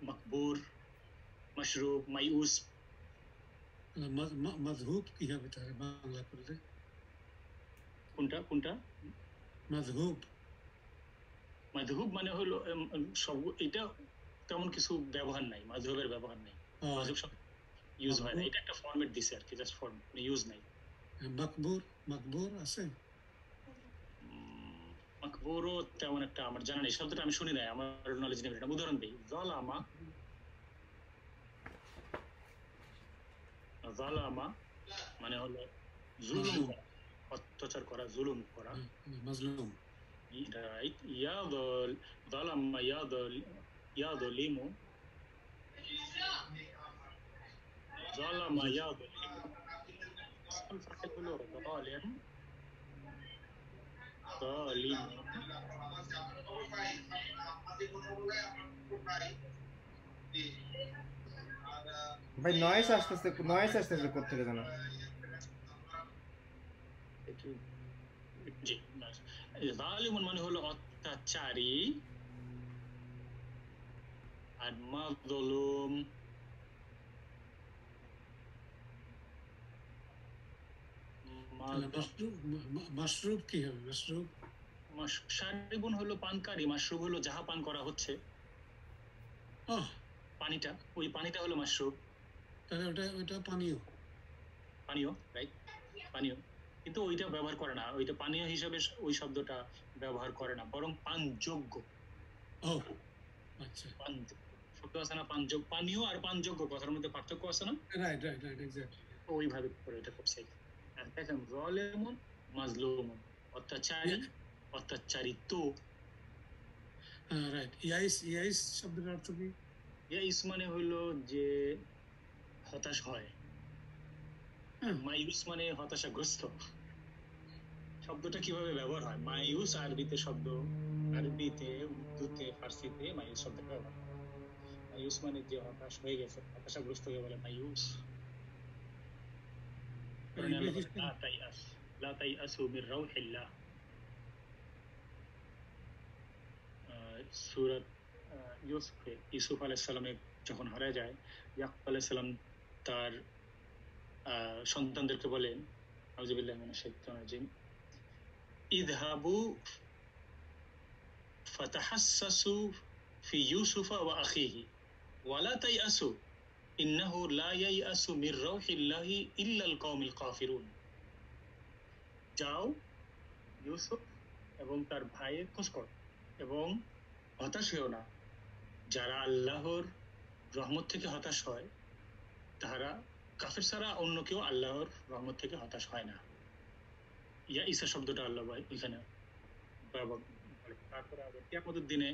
মাকবুর, মাশরুব, মাইউস। মাযহুব কি হবে তাহলে বাংলা করলে? কোনটা? মাযহুব মানে হলো সব, এটা তেমন কিছু ব্যবহার নাই, মাযহুবের ব্যবহার নাই, মাযহুব শব্দ ইউজ হয় না, এটা একটা ফরম্যাট দিছে আর কি, জাস্ট ফর্ম, ইউজ নাই। মাকবুর আছে? মাকবুরও তেমন একটা আমার জানা নেই, শব্দটা আমি শুনি নাই, আমার নলেজ নেই। এটা উদাহরণ দিই, যালামা মানে হলো জুলুম করা, অত্যাচার করা, জুলুম করা। মাজলুম, রাইট। যালামা ইয়াযলিমু, যালামা ইয়াযলিমু। ইসমুল ফাইল হলো যালিম, ভাই নয়েস আসতেছে কোত্থেকে জানো? জি, যালিমুন মানে হলো অত্যাচারী, আর মাজলুম মাশরুব কি হবে? মাশরুব, শারিবুন হলো পানকারী, মাশরুব হলো যাহা পান করা হচ্ছে, পানিটা, ওই পানিটা হলো মাশরুব। তাহলে ওটা পানীয়। পানীয়, রাইট, পানীয়, কিন্তু ওইটা ব্যবহার করে না, ওইটা পানীয় হিসাবে ওই শব্দটা ব্যবহার করে না, বরং পানযোগ্য। ও আচ্ছা, শব্দ আছে না পানযোগ্য, পানীয় আর পানযোগ্য কথার মধ্যে পার্থক্য আছে না, রাইট রাইট রাইট এক্স্যাক্টলি। ওইভাবে করে এটা করছে। আর দেখেন জলেমন মাজলুমন, অত্যাচারী, অত্যাচারিত। রাইট। ইয়াইস শব্দের অর্থ কি? ইয়াইস মানে হইলো যে হতাশ হয়, মায়ুস মানে হতাশাগ্রস্ত। শব্দটা কিভাবে ব্যবহার হয়, মায়ুস আরবিতে শব্দ, আরবিতে, উর্দুতে, ফার্সিতে মায়ুস শব্দটা ব্যবহার হয়। মায়ুস মানে যে হতাশ হয়ে গেছে, হতাশাগ্রস্ত হয়ে বলে মায়ুস। লা তাইআসু মির রাউহিল্লাহ, সূরা ইউসুফ আলাইহিস সালামের যখন হারিয়ে যায়, ইয়াকুব আলাইহিস সালাম তার সন্তানদেরকে বলেন, আউযুবিল্লাহি মিনাশ শাইতানির রাজিম, ইযহাবু ফাতাহাসসাসু ফি ইউসুফা ওয়া আখিহি ওয়া লা তাইআসু ইন্নাহু লা ইয়াইআসু মির রাউহিল্লাহি ইল্লাল কওমিল কাফিরুন। যাও ইউসুফ এবং তার ভাইয়ের খোঁজ করো এবং হতাশ হও না, যারা আল্লাহর রহমত থেকে হতাশ হয় তারা কাফের ছাড়া অন্য কেউ আল্লাহর রহমত থেকে হতাশ হয় না। ইয়া ঈসা শব্দটা আল্লাহ ভাই এখানে তারপরে আবার কিয়ামতের দিনে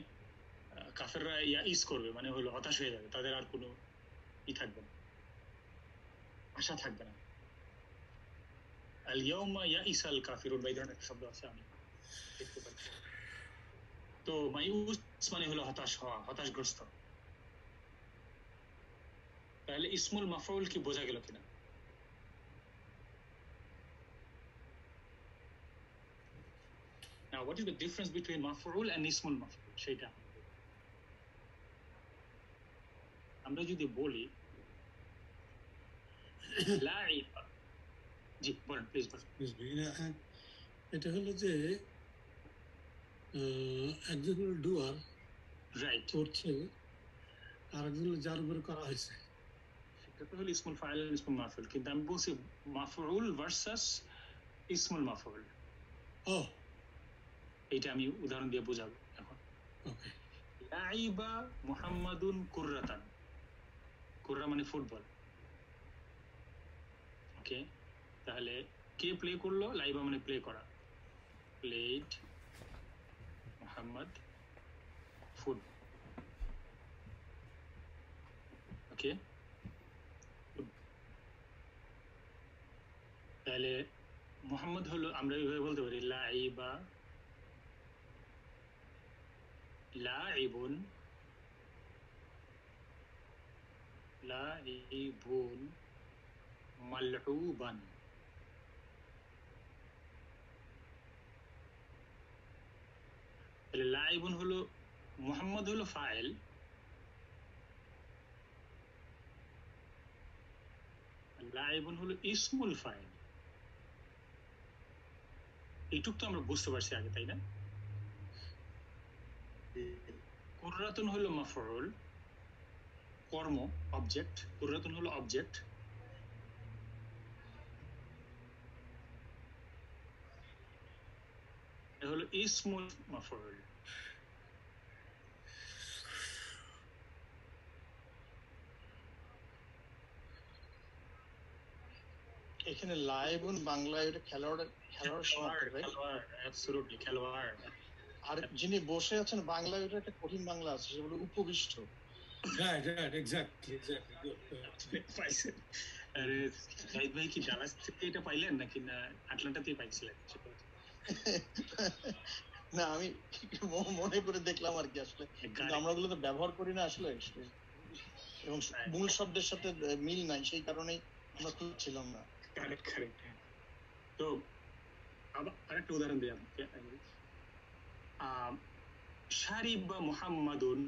কাফেররা ইয়া ইস করবে, মানে হলো হতাশ হয়ে যাবে, তাদের আর কোনো ই থাকবে না, আশা থাকবে না। আল ইয়াউমা ইয়াইসাল কাফিরুন, এই ধরনের একটা শব্দ আছে আমি দেখতে পাচ্ছি। তো মায়ুস মানে হলো হতাশ হওয়া, হতাশগ্রস্ত। তাহলে ইসমুল মাফউল কি বোঝা গেল কিনা? Now what is the difference between maf'ul and ismul maf'ul? সেটা আমরা যদি বলি লাইবা, জি বলেন প্লিজ বলেন। এটা হলো যে একজন হলো ডুয়ার, রাইট, করছে, আর একজন হলো যার উপরে করা হয়েছে, সেটা তো হলো ইসমুল ফাইল আর ইসমুল মাফউল, কিন্তু আমি বলছি মাফউল ভার্সাস ইসমুল মাফউল। ও এটা আমি উদাহরণ দিয়ে বোঝাবো এখন। ওকে। লাইবা মুহাম্মাদুন কুররাতান, কুররা মানে ফুটবল, ওকে, তাহলে কে প্লে করলো, লাইবা মানে প্লে করা, প্লেড মুহাম্মদ ফুটবল, ওকে। তাহলে মুহাম্মদ হলো, আমরা এইভাবে বলতে পারি লাইবা, লাইবুন, লাইবুন মালউবান। তাহলে লাইবুন হলো, মুহাম্মদ হলো ফাইল, লাইবুন হলো ইসমুল ফাইল। এইটুক তো আমরা বুঝতে পারছি আগে, তাই না? কুররাতুন হলো মাফউল, কর্ম, অবজেক্ট, কুররাতুন হলো অবজেক্ট, এটা হলো ইসমুল মাফউল। এখানে লাইবুন বাংলায় এটা খেলোয়াড় সমার্থক, রাইট? অ্যাবসলিউটলি খেলোয়াড়। আর যিনি বসে আছেন বাংলায় এটা একটা কঠিন বাংলা আছে, সেগুলো উপবিষ্ট। Right right exactly. পাইছেন? আরে জাহিদ ভাই কি ডালাস থেকে এটা পাইলেন নাকি না আটলান্টাতেই পাইছিলেন? না আমি মনে করে দেখলাম আর কি, আসলে কিন্তু আমরা ওগুলো তো ব্যবহার করি না আসলে, এবং মূল শব্দের সাথে মিল নাই, সেই কারণেই আমরা খুঁজছিলাম না। Correct correct. তো আবার আরেকটা উদাহরণ দিই আপনাকে। শারিবা মুহাম্মাদুন,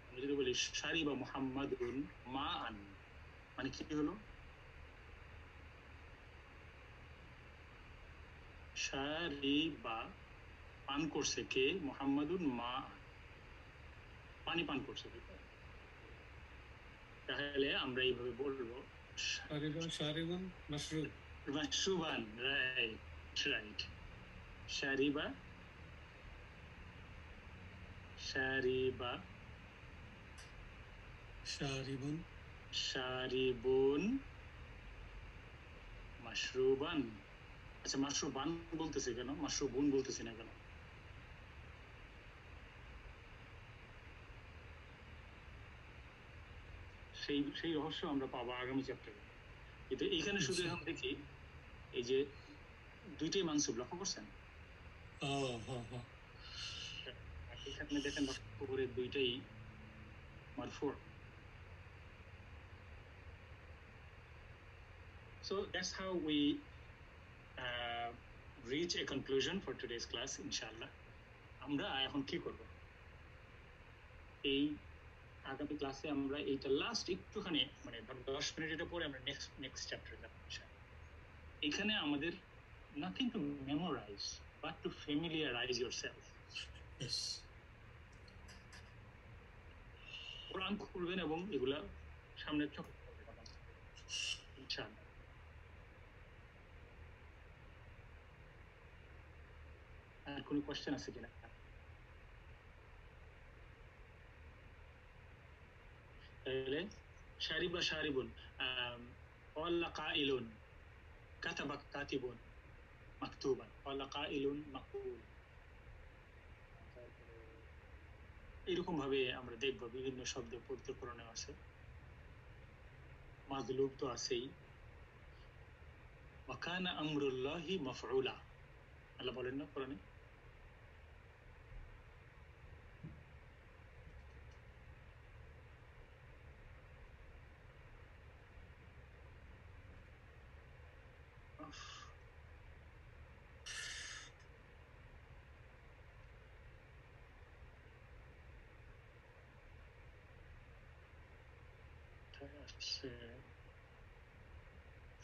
আমি যদি বলি শারিবা মুহাম্মাদুন মা আন, মানে কি হলো? শারিবা পান করছে কে, মুহাম্মাদুন মা আন, পানি পান করছে। তাহলে আমরা এইভাবে বলবো শারিবান শারিবান মাশরুব মাশরুবান, রাইট রাইট। শারিবা শারিবা শারিবুন শারিবুন মাশরুবান। আচ্ছা মাশরুবান বলতেছে কেন, মাশরুবুন বলতেছি না কেন? সেই সেই রহস্য আমরা পাবো আগামী চ্যাপ্টারে। কিন্তু এইখানে শুধু এখন দেখি এই যে দুইটাই মানসুব, লক্ষ্য করছেন? আর এখানে দেখেন লক্ষ্য করে দুইটাই মারফু। So that's how we reach a conclusion for today's class, inshallah. আমরা এখন কি করব, এই আগামী ক্লাসে আমরা এইটা লাস্ট একটুখানি মানে 10 মিনিট এটা পরে আমরা নেক্সট চ্যাপ্টারে যাব ইনশাআল্লাহ। এখানে আমাদের nothing to memorize but to familiarize yourself. Yes. কোরআন খুলবেন এবং এগুলা সামনে চোখ ইনশাআল্লাহ। আর কোনো কোশ্চেন আছে কিনা? তাহলে শারিবা শারিবুন, ক্বালা কাইলুন, কাতাবা কাতিবুন, মাকতুবান, ক্বালা কাইলুন মাকতুব। এরকম ভাবে আমরা দেখব বিভিন্ন শব্দ পরিবর্তন আছে। মাজলুব তো আছেই। ওয়া কানা আমরুল্লাহি মাফউলা, আল্লাহ বলেন না কোরআনে?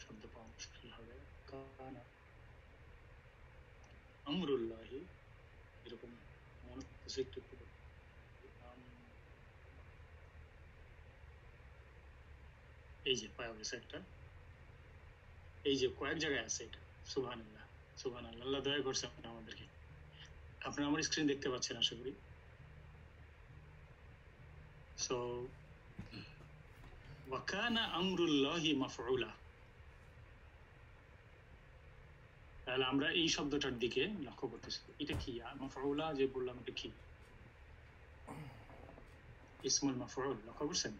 শব্দ পাওয়া মুশকিল হবে। কানা আমরুল্লাহি, এরকম মনে হচ্ছে একটু এই যে পাওয়া গেছে একটা, এই যে কয়েক জায়গায় আছে এটা। সুবহানাল্লাহ সুবহানাল্লাহ, আল্লাহ দয়া করছেন আমাদেরকে। আপনারা আমার স্ক্রিন দেখতে পাচ্ছেন আশা করি। সো ওয়া কানা আমরুল্লাহি মাফউলা, তাহলে আমরা এই শব্দটার দিকে লক্ষ্য করতেছি। এটা কি মাফউলা যে বললাম, এটা কি? ইসমুল মাফউল, লক্ষ্য করছেন?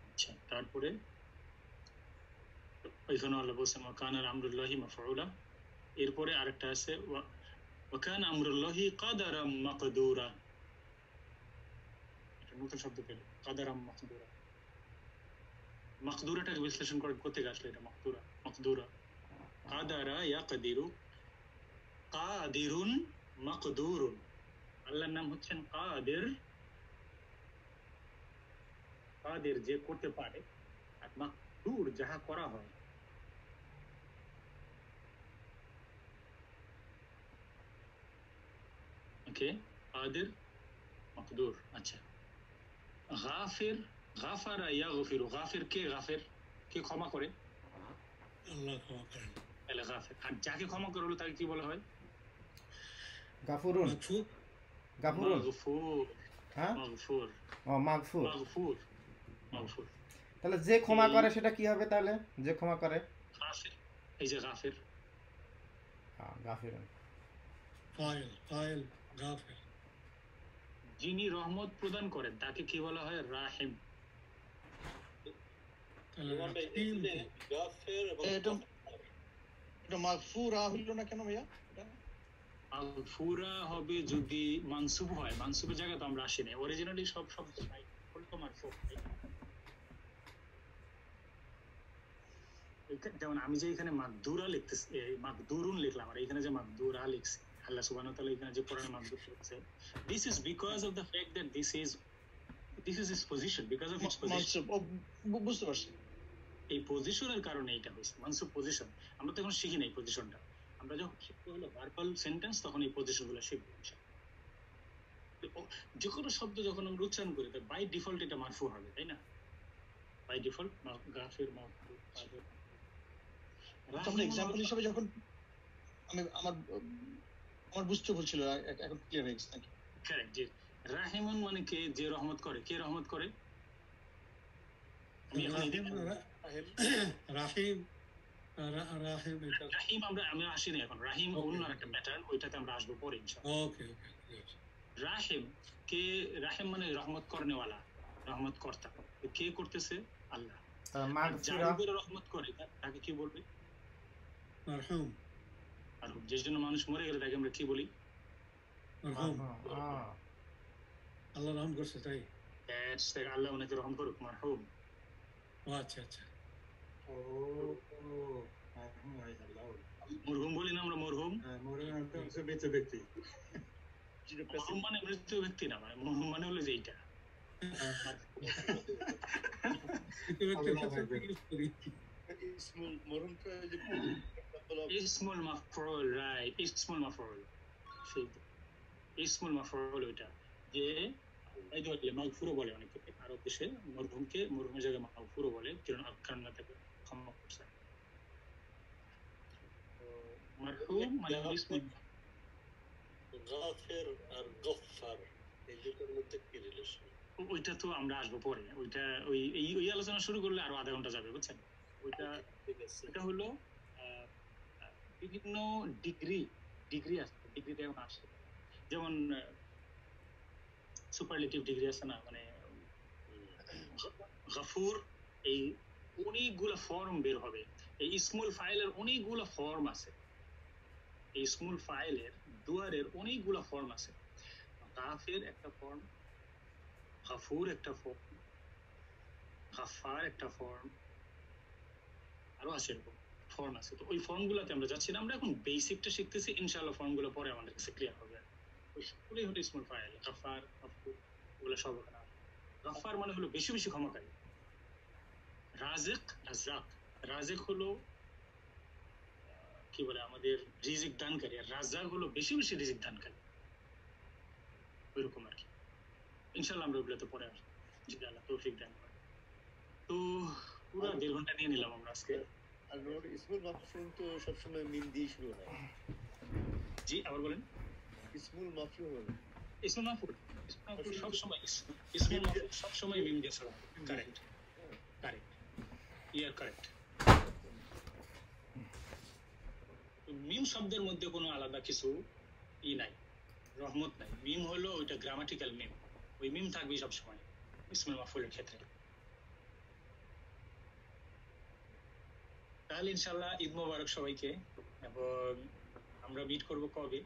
আচ্ছা, তারপরে ওইখানে আল্লাহ বলছেন ওয়া কানা আমরুল্লাহি মাফউলা। এরপরে আরেকটা আছে ওয়া কানা আমরুল্লাহি কাদারাম মাকদুরা। এটা নতুন শব্দ পেল, কাদারাম মাকদুরা। মাকদুরাটাকে বিশ্লেষণ করতে আসলে এটা মাকদুরা মাকদুরা, কাদারা ইয়াকদিরু, কাদিরুন মাকদুরুন। আল্লাহর নাম হচ্ছেন কাদির, কাদির যে করতে পারে, আর মাকদুর যাহা করা হয়। ওকে, কাদির মাকদুর। আচ্ছা, গাফির, গাফারা ইয়াগফিরু। গাফির কে? গাফির কে ক্ষমা করে? আল্লাহ ক্ষমা করেন। তাহলে গাফির। আর যাকে ক্ষমা করে হলো তাকে কি বলা হয়? গাফুরুন। মাগফুর গাফুরুন, মাগফুর। হ্যাঁ, মাগফুর ও মাগফুর। মাগফুর মাগফুর। তাহলে যে ক্ষমা করে সেটা কি হবে তাহলে? যে ক্ষমা করে, গাফির। এই যে গাফির, হ্যাঁ গাফিরুন। File file গাফির। যিনি রহমত প্রদান করেন তাকে কি বলা হয়? রাহিম। তাহলে রাহিম কি? এটা মাগফুরা হলো না কেন ভাইয়া? মাগফুরা হবে যদি মানসুব হয়। মানসুবের জায়গায় তো আমরা আসি না, অরিজিনালি সব শব্দ নাই তো মারফুউ। যেমন আমি যে এখানে মাকদুরা লিখতেছি, মাকদুরুন লিখলাম, আর এখানে যে মাকদুরা লিখছি, আল্লাহ সুবহানাহু ওয়া তাআলা এখানে যে কোরআনে মাকদুর লিখছে, this is because of the fact that this is his position, because of his position। মানসুব, বুঝতে পারছি। এই পজিশনের কারণে এটা হয়েছে মানসুব পজিশন। আমরা তো এখন শিখি নাই পজিশনটা, আমরা যখন শিখতে হলো ভার্বাল সেন্টেন্স তখন এই পজিশনগুলো শিখবো। যে কোনো শব্দ যখন আমরা উচ্চারণ করি বাই ডিফল্ট এটা মারফু হবে, তাই না? বাই ডিফল্ট গাফির মারফু। আমরা এক্সাম্পল হিসেবে যখন আমি আমার বুঝতে বলছিল, এখন ক্লিয়ার হয়ে গেছে। কারেক্ট। যে রাহিমুন মানে কে? যে রহমত করে। কে রহমত করে? আমি এখন রাহিম রাহিম আমি আসিনি এখন। রাহিম অন্য একটা প্যাটার্ন, ওইটাতে আমরা আসবো পরে ইনশাআল্লাহ। ওকে ওকে। রাহিম কে? রাহিম মানে রহমত করনেওয়ালা, রহমত কর্তা। কে করতেছে? আল্লাহ। যার উপরে রহমত করে তাকে কি বলবে? মারহুম। আর যে জন্য মানুষ মরে গেলে তাকে আমরা কি বলি? মারহুম। আল্লাহ রহম করছে, তাই? আল্লাহ ওনাকে রহম করুক, মারহুম। ও আচ্ছা আচ্ছা। মরহুম বলি না আমরা? মরহুম মৃত ব্যক্তি। মরহুম মানে মৃত ব্যক্তি না, মানে মরহুম মানে হলো যে এইটা ইসমুল মাফউল, রাইট। ইসমুল মাফউল, সেই ইসমুল মাফউল ওইটা। যে এই যে মাগফুরও বলে অনেকে আরব দেশে, মরহুমকে মরহুমের জায়গায় মাগফুরও বলে, কারণ না তাকে ক্ষমা করছে। মারহুম মানে ইসমুল গাফির আর গফফার, এই দুটোর মধ্যে কি রিলেশন? ওইটা তো আমরা আসবো পরে। ওইটা ওই আলোচনা শুরু করলে আরো আধা ঘন্টা যাবে, বুঝছেন? ওইটা এটা হলো বিভিন্ন ডিগ্রি আছে, ডিগ্রিতে এখন আসে। যেমন সুপারলেটিভ ডিগ্রি আছে না, মানে গফুর, এই অনেকগুলো ফর্ম বের হবে। এই ইসমুল ফাইলের অনেকগুলো ফর্ম আছে। এই ইসমুল ফাইলের দুয়ারের অনেকগুলো ফর্ম আছে। গাফের একটা ফর্ম, গফুর একটা ফর্ম, গাফার একটা ফর্ম, আরো আছে এরকম ফর্ম আছে। তো ওই ফর্মগুলোতে আমরা যাচ্ছি না, আমরা এখন বেসিকটা শিখতেছি। ইনশাআল্লাহ ফর্মগুলো পরে আমাদের কাছে ক্লিয়ার হবে। ওই সবগুলোই হলো ইসমুল ফাইল। গাফার, গফুর, ওগুলো সব ওখানে আছে। গাফার মানে হলো বেশি বেশি ক্ষমাকারী। রাজিক, রাজ্জাক। রাজিক হলো কি বলে আমাদের রিজিক দানকারী, আর রাজ্জাক হলো বেশি বেশি রিজিক দানকারী, ওইরকম আর কি। ইনশাআল্লাহ আমরা ওগুলোতে পরে আসবো যদি আল্লাহ তৌফিক দান করে। তো পুরো 1.5 ঘন্টা নিয়ে নিলাম আমরা আজকে। আর ইসমুল মাফরুল তো সবসময় মিম দিয়ে শুরু হয়। জি, আবার বলেন। ইসমুল মাফরুল, ইসমুল মাফরুল সবসময় মিম দিয়ে শুরু হয়। Correct, you are correct. মিম শব্দের মধ্যে কোনো আলাদা কিছু নাই, রহমত নাই। মিম হলো ওইটা গ্রামাটিক্যাল মিম, ওই মিম থাকবে সবসময় ইসমুল মাফরুলের ক্ষেত্রে। তাহলে ইনশাআল্লাহ ঈদ মোবারক সবাইকে, এবং আমরা মিট করব কবে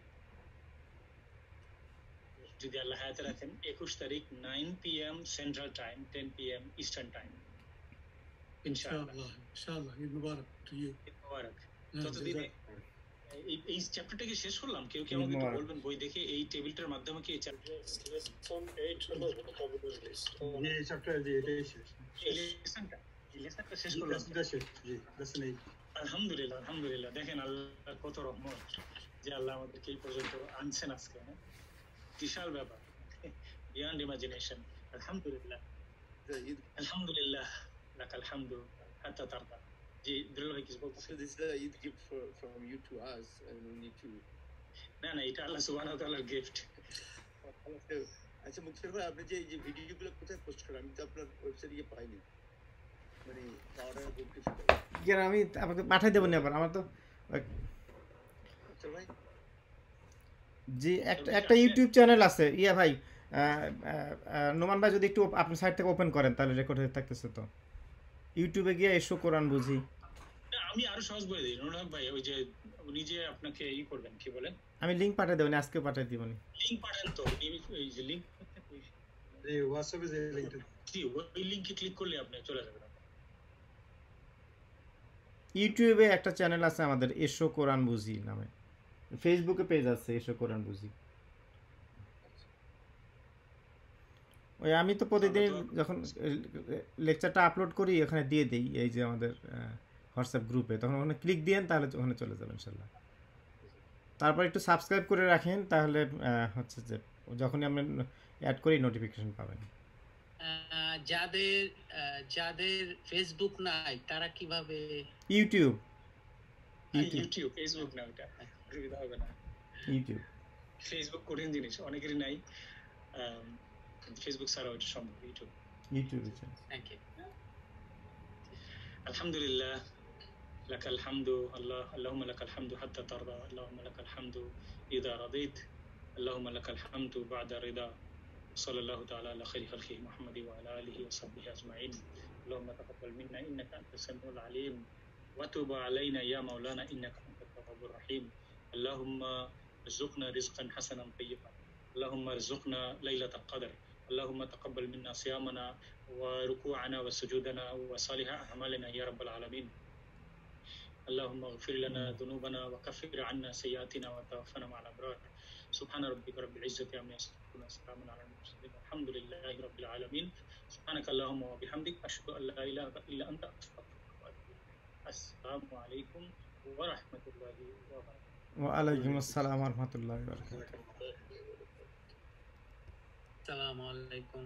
যদি আল্লাহ হায়াতে রাখেন? 21 তারিখ 9 PM central time, 10 PM eastern time ইনশাআল্লাহ। ইনশাআল্লাহ। ঈদ মোবারক টু ইউ। ঈদ মোবারক। ততদিন এই চ্যাপ্টারটাকে শেষ করলাম। কেউ কি আমাকে একটু বলবেন বই দেখে এই টেবিলটার মাধ্যমে কি এই লেসন 8 হলো কম্পিউটার লিস্ট। এই চ্যাপ্টার দিয়ে এটাই শেষ। এই লেসনটা শেষ করলাম। জি, লেসন 8। আলহামদুলিল্লাহ, আলহামদুলিল্লাহ। দেখেন আল্লাহর কত রহমত যে আল্লাহ আমাদেরকে এই পর্যন্ত আনছেন আজকে। বিশাল ব্যাপার, বিয়ন্ড ইমাজিনেশন। আলহামদুলিল্লাহ, আলহামদুলিল্লাহ, লাকাল হামদু হাত্তা তারদা। জি, দুলাল ভাই কিছু বলতেছেন? So this is the Eid gift from you to us, and we need to. না এটা আল্লাহ সুবহানাহু ওয়া তাআলার গিফট। আচ্ছা মুক্তার ভাই, আপনি যে এই যে ভিডিওগুলো কোথায় পোস্ট করেন? আমি তো আপনার ওয়েবসাইটে পাইনি, মানে পাওয়াটা বলতে আমি আপনাকে পাঠিয়ে দেবো না আবার। আমার তো আচ্ছা ভাই, জি একটা ইউটিউব চ্যানেল আছে ভাই, নোমান ভাই যদি একটু আপনার সাইট থেকে ওপেন করেন তাহলে রেকর্ড হয়ে থাকতেছে। তো ইউটিউবে গিয়ে এসো কোরআন বুঝি। আমি আরো সহজ বলে দিই নুরুল ভাই, ওই যে উনি যে আপনাকে করবেন কি বলেন, আমি লিংক পাঠিয়ে দেবো, আজকে পাঠিয়ে দিব। লিংক পাঠান তো, এই যে লিংক এই হোয়াটসঅ্যাপে যে লিংকটা, জি ওই লিংকে ক্লিক করলে আপনি চলে যাবেন। ইউটিউবে একটা চ্যানেল আছে আমাদের, এসো কোরআন বুঝি নামে। ফেসবুকে পেজ আছে এসো কোরআন বুঝি। ওই আমি তো প্রতিদিন যখন লেকচারটা আপলোড করি ওখানে দিয়ে দিই, এই যে আমাদের হোয়াটসঅ্যাপ গ্রুপে, তখন ওখানে ক্লিক দিয়েন তাহলে ওখানে চলে যাবেন ইনশাল্লাহ। তারপর একটু সাবস্ক্রাইব করে রাখেন, তাহলে হচ্ছে যে যখনই আপনি অ্যাড করি নোটিফিকেশন পাবেন। যাদের যাদের ফেসবুক নাই তারা কিভাবে? ইউটিউব ইউটিউব, ফেসবুক না, ওটা অসুবিধা হবে না। ইউটিউব ফেসবুক কঠিন জিনিস, অনেকেরই নাই, ফেসবুক ছাড়াও এটা সম্ভব। ইউটিউবে থ্যাংক ইউ। আলহামদুলিল্লাহ, লাকাল হামদু, আল্লাহুম্মা লাকাল হামদু হাত্তা তারদা, আল্লাহুম্মা লাকাল হামদু ইযা রাদিত, আল্লাহুম্মা লাকাল হামদু বা'দা রিদা, সাল্লাল্লাহু তাআলা আলা খাইরি খালকিহি মুহাম্মাদি ওয়া আলা আলিহি ওয়া সাহবিহি আজমাইন। আল্লাহুম্মা তাকাব্বাল মিন্না ইন্নাকা আনতাস সামিউল আলিম ওয়া তুব আলাইনা ইয়া মাওলানা ইন্নাকা আনতাত তাওয়াবুর রহিম। আল্লাহুম্মা ارزقنا رزقا حسنا طيبا، اللهم ارزقنا ليلة القدر، اللهم تقبل منا صيامنا وركوعنا وسجودنا وصالح أعمالنا يا رب العالمين. اللهم اغفر لنا ذنوبنا وكفر عنا سيئاتنا وتوفنا مع الأبرار. سبحان ربك رب العزة عما يصفون وسلام على المرسلين والحمد لله رب العالمين. سبحانك اللهم وبحمدك أشهد أن لا إله إلا أنت أستغفرك وأتوب إليك. السلام عليكم ورحمة الله وبركاته. ওয়ালাইকুম আসসালাম ওয়া রাহমাতুল্লাহি ওয়া বারাকাতুহু। আসসালামু আলাইকুম।